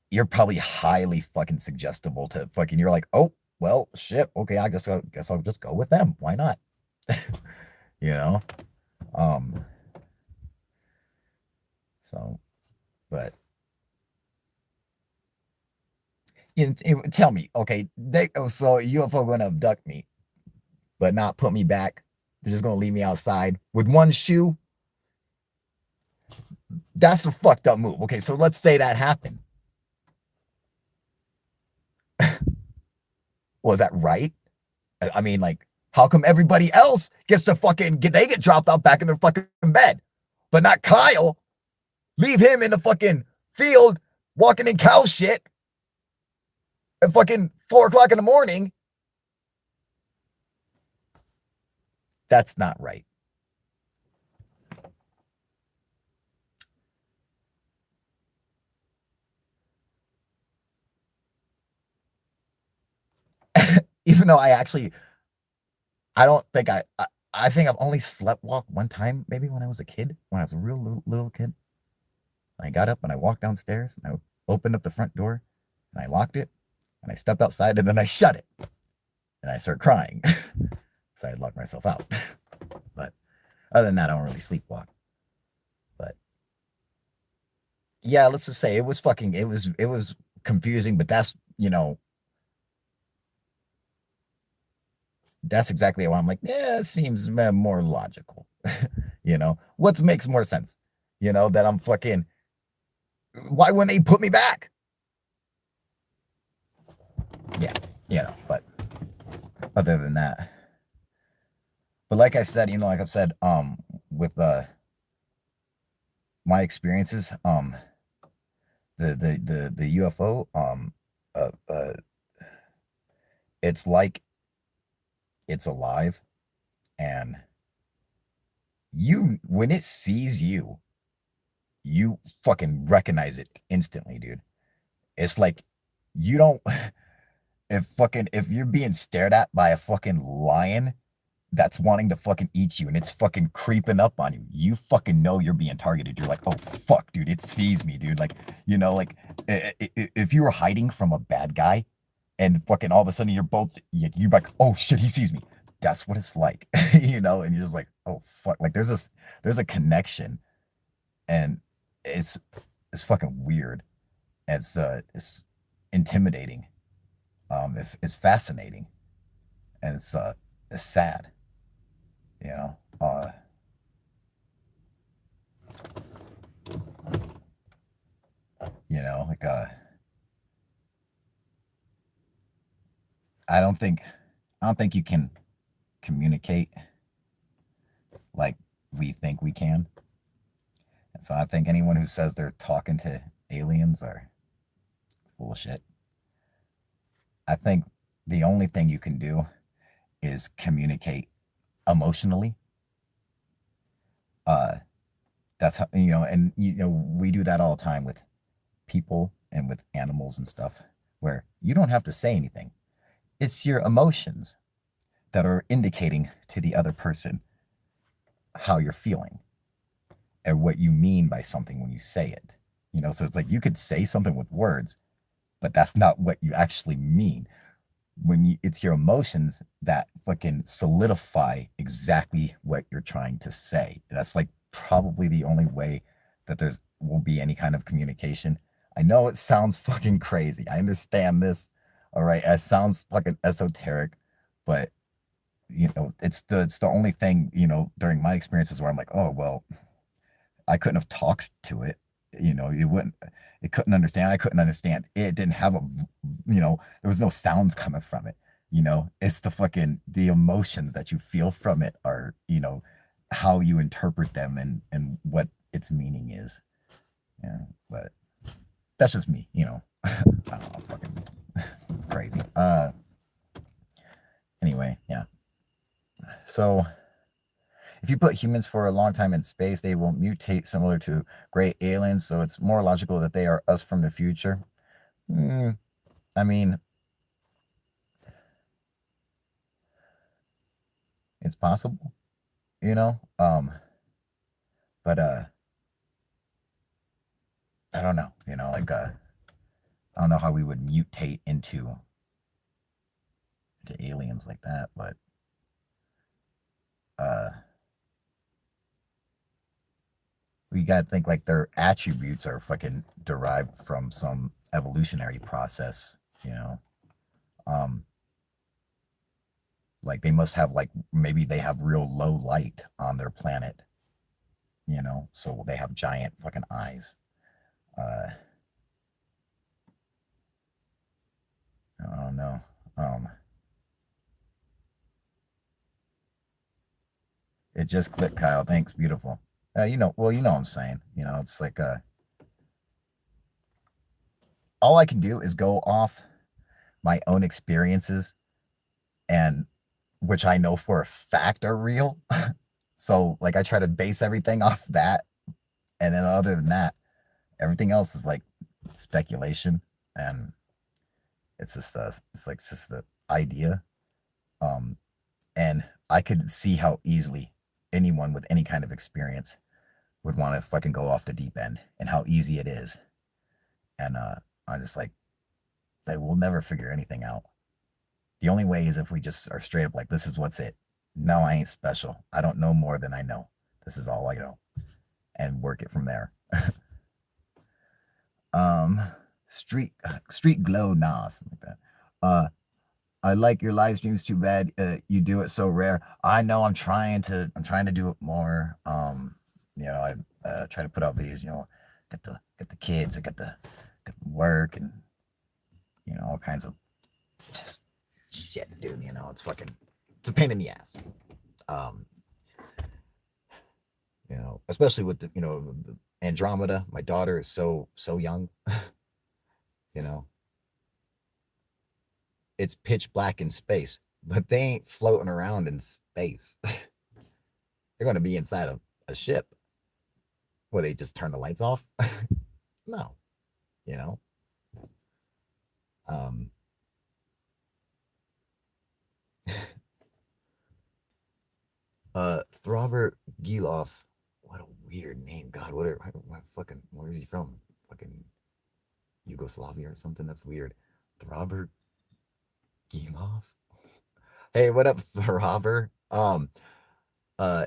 you're probably highly fucking suggestible to fucking, you're like, oh, well, shit. Okay, guess I'll just go with them. Why not? you know? Um, so, but tell me, okay, so UFO gonna abduct me, but not put me back. They're just gonna leave me outside with one shoe. That's a fucked up move. Okay, so let's say that happened. Was that right? I mean, like, how come everybody else gets to they get dropped out back in their fucking bed, but not Kyle? Leave him in the fucking field walking in cow shit at fucking 4 o'clock in the morning. That's not right. Even though I don't think I think I've only slept walked one time, maybe when I was a kid, when I was a real little kid. I got up and I walked downstairs and I opened up the front door and I locked it And I stepped outside and then I shut it. And I started crying. So I locked myself out. But other than that, I don't really sleepwalk. But yeah, let's just say it was confusing, but that's exactly why I'm like, yeah, it seems more logical. What makes more sense? That I'm fucking, why wouldn't they put me back? Yeah, but other than that, but like I said, with my experiences, the UFO, uh, uh, it's like it's alive, and when it sees you, you fucking recognize it instantly, dude. It's like you don't if you're being stared at by a fucking lion that's wanting to fucking eat you and it's fucking creeping up on you, you fucking know you're being targeted. You're like, oh fuck, dude, it sees me, dude. Like, like if you were hiding from a bad guy and fucking all of a sudden you're like, oh shit, he sees me. That's what it's like, and you're just like, oh fuck. Like there's a connection, and it's it's fucking weird. It's intimidating. It's fascinating, and it's sad. You know, like I don't think I don't think you can communicate like we think we can. And so I think anyone who says they're talking to aliens are full of shit. I think the only thing you can do is communicate emotionally. Uh, that's how, and we do that all the time with people and with animals and stuff, where you don't have to say anything. It's your emotions that are indicating to the other person how you're feeling and what you mean by something when you say it. So it's like you could say something with words, but that's not what you actually mean. It's your emotions that fucking solidify exactly what you're trying to say. That's like probably the only way that there's will be any kind of communication. I know it sounds fucking crazy. I understand this. All right, it sounds fucking esoteric, but it's the only thing, during my experiences where I'm like, oh well, I couldn't have talked to it. It couldn't understand. I couldn't understand. It didn't have there was no sounds coming from it. It's the emotions that you feel from it are, how you interpret them and what its meaning is. Yeah, but that's just me, I don't know, fucking, it's crazy. Anyway, yeah. So if you put humans for a long time in space, they will mutate similar to gray aliens, so it's more logical that they are us from the future. Mm, I mean, it's possible, you know. But I don't know, like I don't know how we would mutate into aliens like that, but uh we gotta think like their attributes are fucking derived from some evolutionary process, you know. Um like they must have, like, maybe they have real low light on their planet, so they have giant fucking eyes. Uh I don't know. Um it just clicked, Kyle. Thanks, beautiful. Well, what I'm saying. It's like all I can do is go off my own experiences, and which I know for a fact are real. So like I try to base everything off that, and then other than that, everything else is like speculation, and it's just the idea. Um and I could see how easily anyone with any kind of experience would want to fucking go off the deep end, and how easy it is. And I'm just like, It's like we'll never figure anything out. The only way is if we just are straight up like, this is what's it. No, I ain't special. I don't know more than I know. This is all I know, and work it from there. um, street glow, nah, something like that. I like your live streams. Too bad you do it so rare. I know. I'm trying to do it more. I try to put out videos. Get the kids. I get the work and all kinds of just shit, dude. It's a pain in the ass. Um, especially with the Andromeda. My daughter is so young. You know, it's pitch black in space, but they ain't floating around in space. They're going to be inside of a ship where they just turn the lights off. No, you know. Um, Throbber Giloff. What a weird name. God, where is he from? Fucking Yugoslavia or something? That's weird. Throbber Giloff. Hey, what up, Throbber?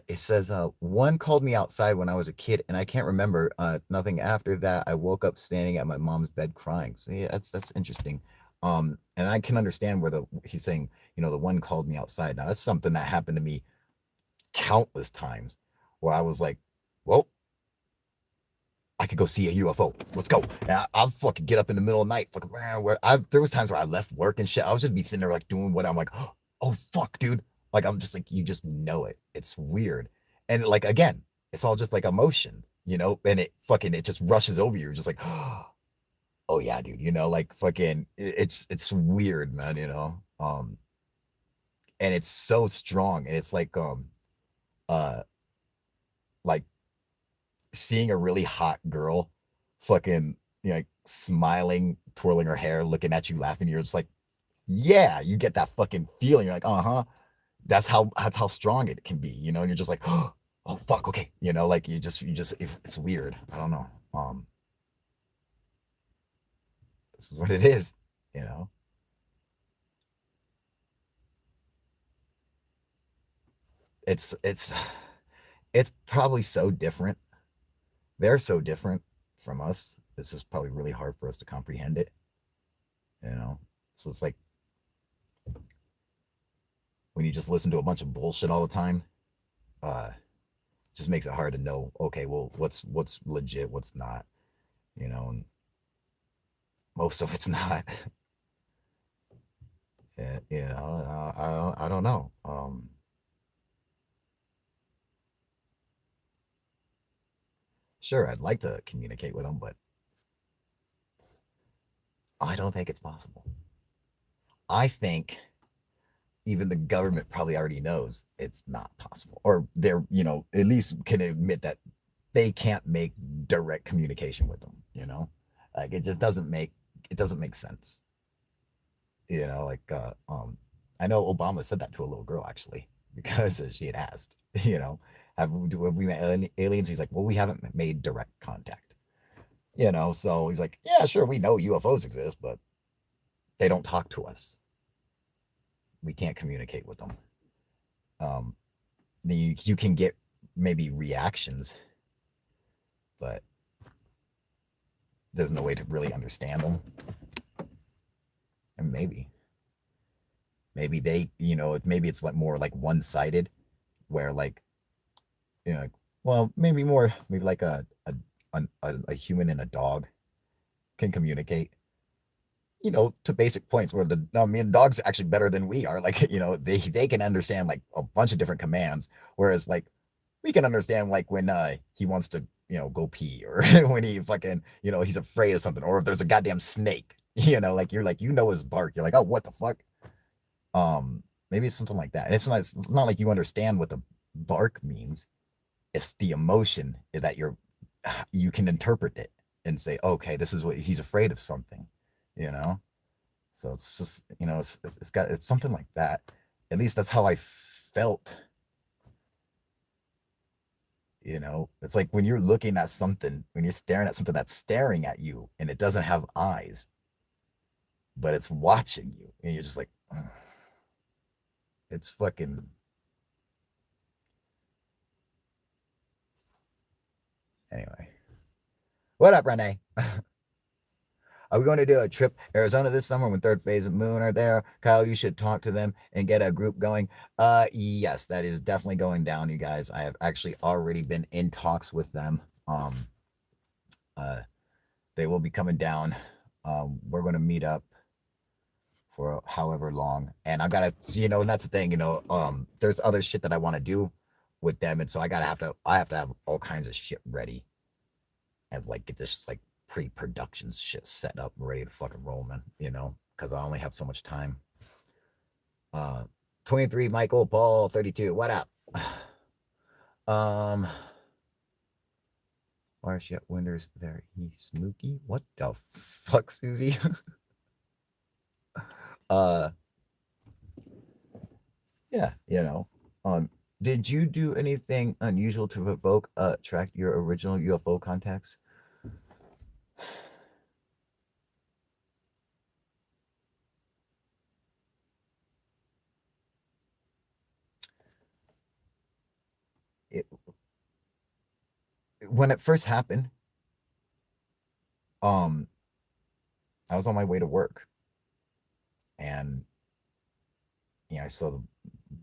It says, one called me outside when I was a kid, and I can't remember nothing after that. I woke up standing at my mom's bed crying. So yeah, that's interesting. And I can understand where he's saying, the one called me outside. Now that's something that happened to me countless times, where I was like, well, I could go see a UFO. Let's go. And I'll fucking get up in the middle of the night. Fucking, there was times where I left work and shit. I was just be sitting there like doing what I'm like, oh fuck, dude. Like I'm just like, you just know it. It's weird. And like again, it's all just like emotion, and it just rushes over you. You're just like, oh yeah, dude, like fucking it's weird, man. And it's so strong. And it's uh like seeing a really hot girl fucking like smiling, twirling her hair, looking at you, laughing, you're just like, yeah, you get that fucking feeling. You're like, uh-huh. That's how strong it can be, and you're just like, oh fuck, okay. Like it's weird. I don't know. This is what it is, you know. It's it's probably so different. They're so different from us. This is probably really hard for us to comprehend it. So it's like when you just listen to a bunch of bullshit all the time, uh, just makes it hard to know. Okay, well, what's legit, what's not, and most of it's not. I don't know. Sure, I'd like to communicate with them, but I don't think it's possible. I think even the government probably already knows it's not possible, or they're at least can admit that they can't make direct communication with them. Like it doesn't make sense. Like I know Obama said that to a little girl actually because she had asked, have we met aliens? He's like, well, we haven't made direct contact. So he's like, yeah, sure, we know UFOs exist, but they don't talk to us. We can't communicate with them. Um, you can get maybe reactions, but there's no way to really understand them. And maybe maybe it's like more like one sided, where like well, maybe like a human and a dog can communicate, to basic points where I mean, dogs are actually better than we are. Like, they can understand like a bunch of different commands, whereas like we can understand like when he wants to, go pee, or when he fucking, he's afraid of something, or if there's a goddamn snake, like you're like, his bark. You're like, oh, what the fuck? Maybe it's something like that. And it's not like you understand what the bark means. It's the emotion that you can interpret it and say, okay, this is what he's afraid of, something, you know. So it's just it's something like that. At least that's how I felt. It's like when you're looking at something, when you're staring at something that's staring at you and it doesn't have eyes. but it's watching you, and you're just like, "Ugh." It's fucking anyway. What up, Renee? Are we going to do a trip Arizona this summer when third phase of Moon are there? Kyle, you should talk to them and get a group going. Yes, that is definitely going down, you guys. I have actually already been in talks with them. Uh, they will be coming down. We're going to meet up for however long, and I gotta, and that's the thing, there's other shit that I want to do with them, and so I have to have all kinds of shit ready and like get this like pre-production shit set up and ready to fucking roll, man. Because I only have so much time. Uh, 23, Michael Paul, 32. What up? Um, Marsh yet Winters there. He Smokey. What the fuck, Susie? uh, yeah, did you do anything unusual to provoke track your original UFO contacts? It, when it first happened, um, I was on my way to work, and I saw the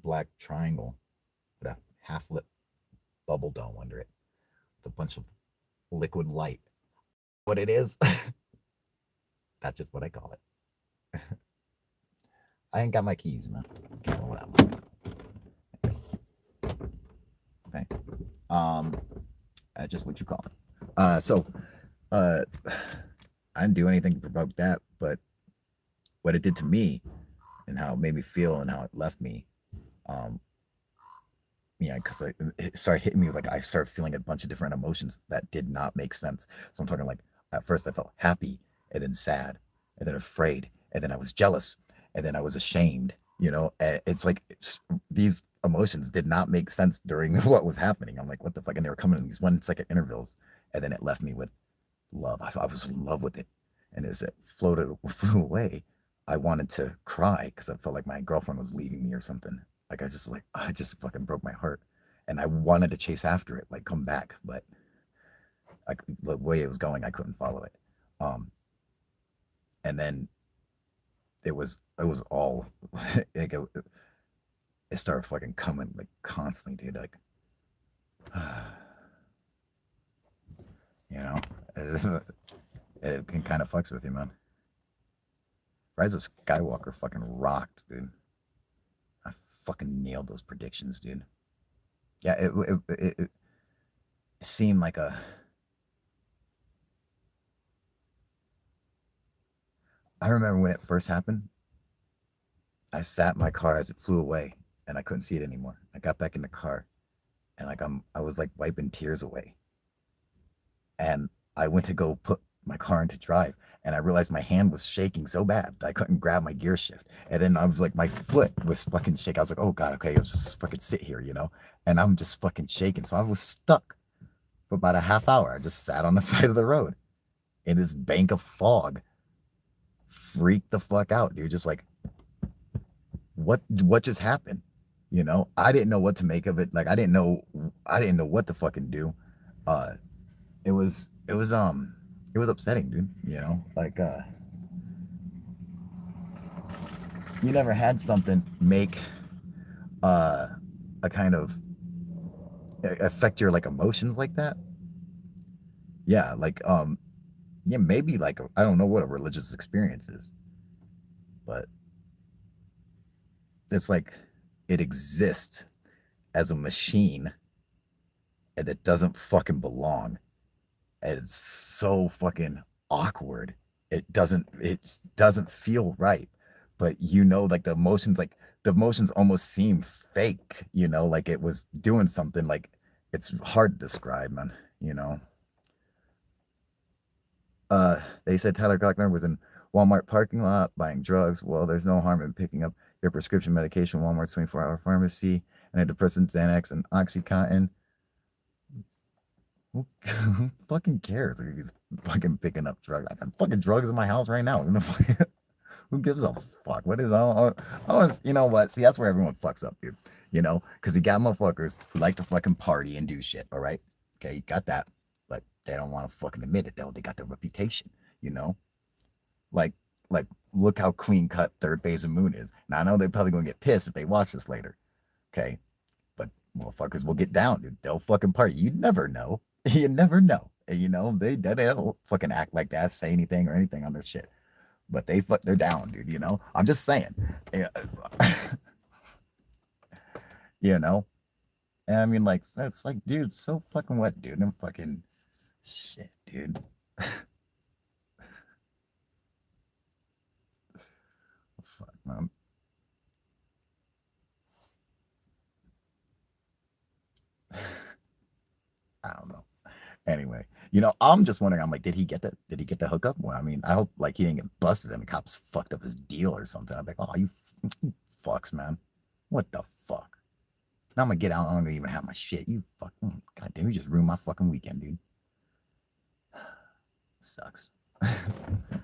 black triangle with a half lit bubble dome under it, with a bunch of liquid light. What it is, that's just what I call it. I ain't got my keys, man. Okay. Just what you call it. So, uh, I didn't do anything to provoke that, but what it did to me and how it made me feel and how it left me, um, because it started hitting me like I started feeling a bunch of different emotions that did not make sense. So I'm talking like at first I felt happy and then sad and then afraid and then I was jealous and then I was ashamed. It's like these emotions did not make sense during what was happening. I'm like, what the fuck? And they were coming in these 1 second intervals, and then it left me with love. I was in love with it, and as it flew away, I wanted to cry because I felt like my girlfriend was leaving me or something. Like I just fucking broke my heart, and I wanted to chase after it, like come back, but the way it was going, I couldn't follow it. Um, and then it was all like it started fucking coming like constantly, dude. Like, you know, it can kind of fucks with you, man. Rise of Skywalker fucking rocked, dude. I fucking nailed those predictions, dude. Yeah, it seemed like a. I remember when it first happened. I sat in my car as it flew away, and I couldn't see it anymore. I got back in the car, and I was like wiping tears away, and I went to go put my car into drive, and I realized my hand was shaking so bad that I couldn't grab my gear shift. And then I was like, my foot was fucking shaking. I was like, oh god, okay, let's just fucking sit here, and I'm just fucking shaking. So I was stuck for about a half hour. I just sat on the side of the road in this bank of fog, freaked the fuck out, dude. Just like, what just happened? I didn't know what to make of it. Like, I didn't know what to fucking do. Uh, it was upsetting, dude. Like, you never had something make uh a kind of affect your like emotions like that. Yeah, like yeah, maybe like I don't know what a religious experience is, but it's like it exists as a machine and it doesn't fucking belong. And it's so fucking awkward. It doesn't feel right. But like the emotions almost seem fake, like it was doing something like it's hard to describe, man, you know. They said Tyler Gluckner was in Walmart parking lot buying drugs. Well, there's no harm in picking up your prescription medication, Walmart's 24-hour pharmacy, and a depressant Xanax and Oxycontin. Who fucking cares if he's fucking picking up drugs? I got fucking drugs in my house right now. Who gives a fuck? What is all? You know what? See, that's where everyone fucks up, dude. You know, because you got motherfuckers who like to fucking party and do shit. All right, okay, you got that, but they don't want to fucking admit it though. They got their reputation. You know, like like look how clean cut third phase of Moon is. Now I know they're probably gonna get pissed if they watch this later. Okay, but motherfuckers will get down, dude. They'll fucking party. You never know. You never know. And, you know, they don't fucking act like that, say anything or anything on their shit. But they're down, dude. You know, I'm just saying. Yeah, you know, and I mean, like, it's like, dude, it's so fucking what, dude? I'm fucking shit, dude. Fuck, man. I don't know. Anyway, you know, I'm just wondering. I'm like, did he get that? Did he get the hookup? Well, I mean, I hope like he didn't get busted and the cops fucked up his deal or something. I'm like, oh, you fucks, man. What the fuck? Now I'm gonna get out. I'm gonna even have my shit. You fucking goddamn! You just ruined my fucking weekend, dude. Sucks.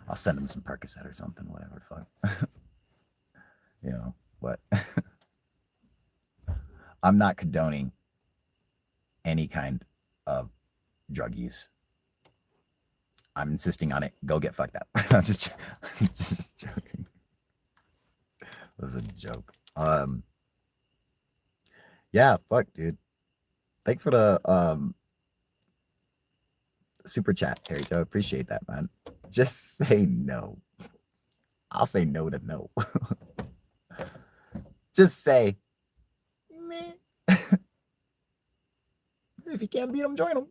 I'll send him some Percocet or something. Whatever the fuck. You know, but I'm not condoning any kind of drug use. I'm insisting on it. Go get fucked up. I'm just joking. It was a joke. Yeah, fuck, dude. Thanks for the super chat, Harry Joe. Appreciate that, man. Just say no. I'll say no to no. Just say, meh. If you can't beat them, join them.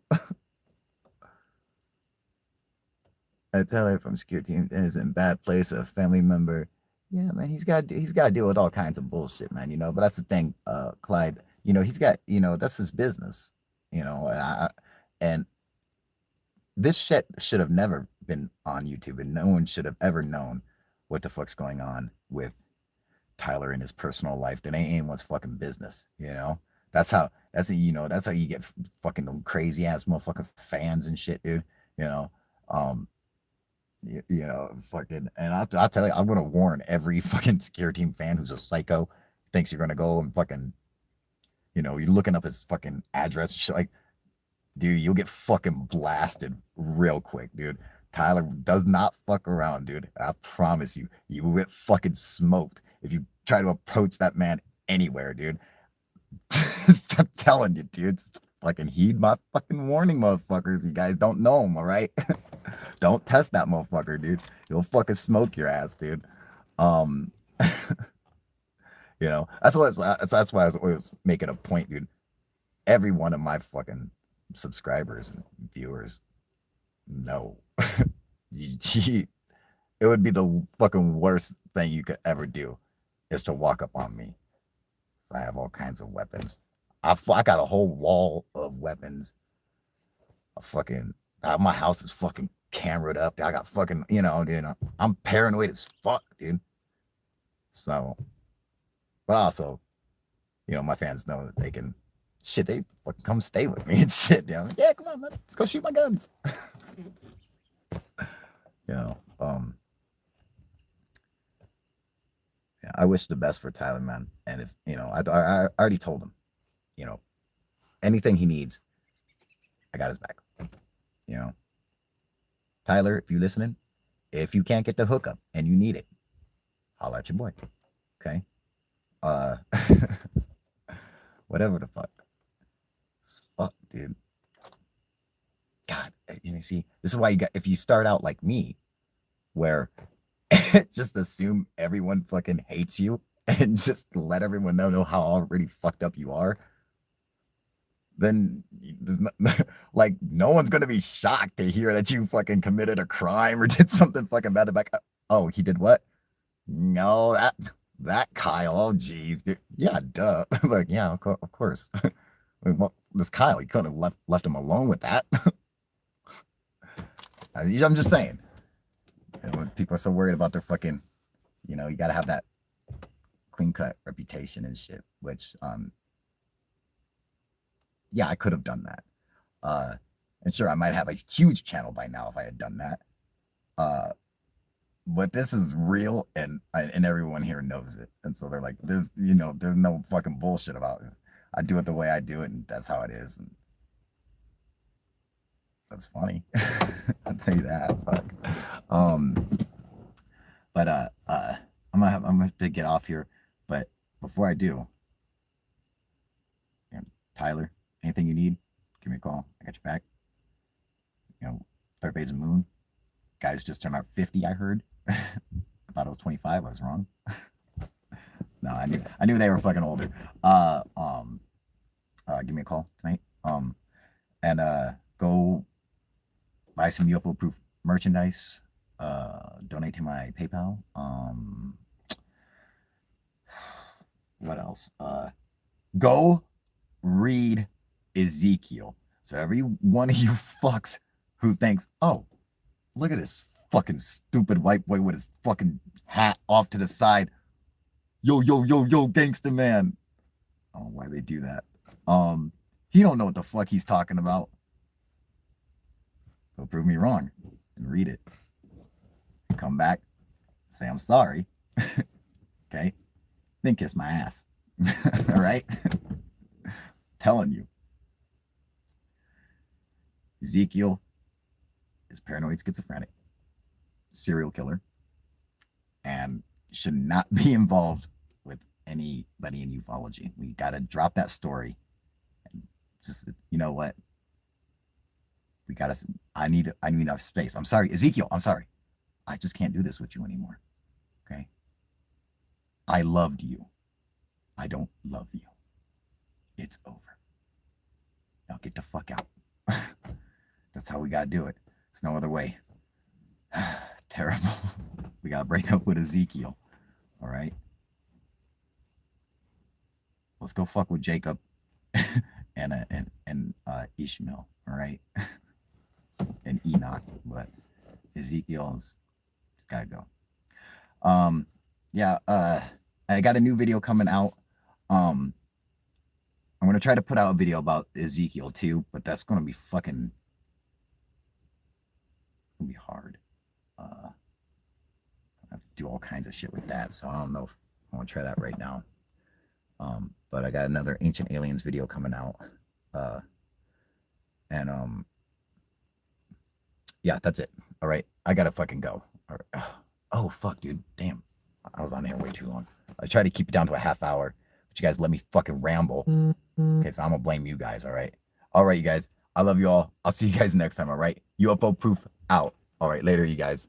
I tell her from security is in bad place. A family member, yeah, man, he's got to deal with all kinds of bullshit, man. You know, but that's the thing, Clyde. You know, he's got, you know, that's his business. You know, and this shit should have never been on YouTube, and no one should have ever known what the fuck's going on with Tyler in his personal life. That ain't anyone's fucking business. You know, that's how you get fucking crazy ass motherfucking fans and shit, dude. You know, um, you know, fucking, and I'll tell you, I'm gonna warn every fucking Scare Team fan who's a psycho, thinks you're gonna go and fucking, you know, you're looking up his fucking address, shit, like, dude, you'll get fucking blasted real quick, dude. Tyler does not fuck around, dude. I promise you, you will get fucking smoked if you try to approach that man anywhere, dude. I'm telling you, dude. Just fucking heed my fucking warning, motherfuckers. You guys don't know him, all right? Don't test that motherfucker, dude. He'll fucking smoke your ass, dude. Um, you know, that's why I was always making a point, dude. Every one of my fucking subscribers and viewers know. It would be the fucking worst thing you could ever do is to walk up on me. I have all kinds of weapons. I got a whole wall of weapons. My house is fucking cameraed up. I got fucking, I'm paranoid as fuck, dude. So, but also, my fans know that they can, shit, they fucking come stay with me and shit. Yeah, come on, man, let's go shoot my guns. you know, um, yeah, I wish the best for Tyler, man. And if I already told him, you know, anything he needs, I got his back. You know, Tyler, if you listening, if you can't get the hookup and you need it, holla at your boy. Okay. Uh, whatever the fuck. It's fuck, dude. God, you see, this is why if you start out like me, where just assume everyone fucking hates you and just let everyone know how already fucked up you are, then like no one's gonna be shocked to hear that you fucking committed a crime or did something fucking bad. Back, oh, he did what? No, that Kyle. Oh, geez, dude. Yeah, duh. Like, yeah, of course. I mean, well, this Kyle, you couldn't have left him alone with that. I'm just saying. When people are so worried about their fucking, you gotta have that clean cut reputation and shit. Which, yeah, I could have done that. And sure, I might have a huge channel by now if I had done that. Uh, but this is real, and everyone here knows it, and so they're like, there's no fucking bullshit about it. I do it the way I do it, and that's how it is, and that's funny. I'll tell you that. Fuck. Um, but I'm gonna have to get off here, but before I do, Tyler, anything you need, give me a call. I got your back. Third phase of moon. Guys just turned out 50, I heard. I thought it was 25. I was wrong. No, I knew they were fucking older. Give me a call tonight. And go buy some UFO proof merchandise. Donate to my PayPal. What else? Go read Ezekiel. So every one of you fucks who thinks, oh, look at this fucking stupid white boy with his fucking hat off to the side. Yo, yo, yo, yo, gangster man. I don't know why they do that. He don't know what the fuck he's talking about. Go prove me wrong and read it. Come back, say I'm sorry. Okay? Then kiss my ass. All right? Telling you. Ezekiel is paranoid schizophrenic, serial killer, and should not be involved with anybody in ufology. We got to drop that story. Just, you know what? We got to, I need enough space. I'm sorry, Ezekiel, I'm sorry. I just can't do this with you anymore. Okay? I loved you. I don't love you. It's over. Now get the fuck out. That's how we got to do it. There's no other way. Terrible. We got to break up with Ezekiel. All right? Let's go fuck with Jacob and Ishmael. All right? And Enoch. But Ezekiel's got to go. Yeah, I got a new video coming out. I'm gonna try to put out a video about Ezekiel too, but that's gonna be fucking gonna be hard. I have to do all kinds of shit with that, so I don't know if I want to try that right now. But I got another Ancient Aliens video coming out. And yeah, that's it. All right, I gotta fucking go. All right. Oh fuck, dude, damn, I was on here way too long. I try to keep it down to a half hour, but you guys let me fucking ramble. Okay, so I'm gonna blame you guys. All right, you guys. I love you all. I'll see you guys next time. All right, UFO proof out. All right, later, you guys.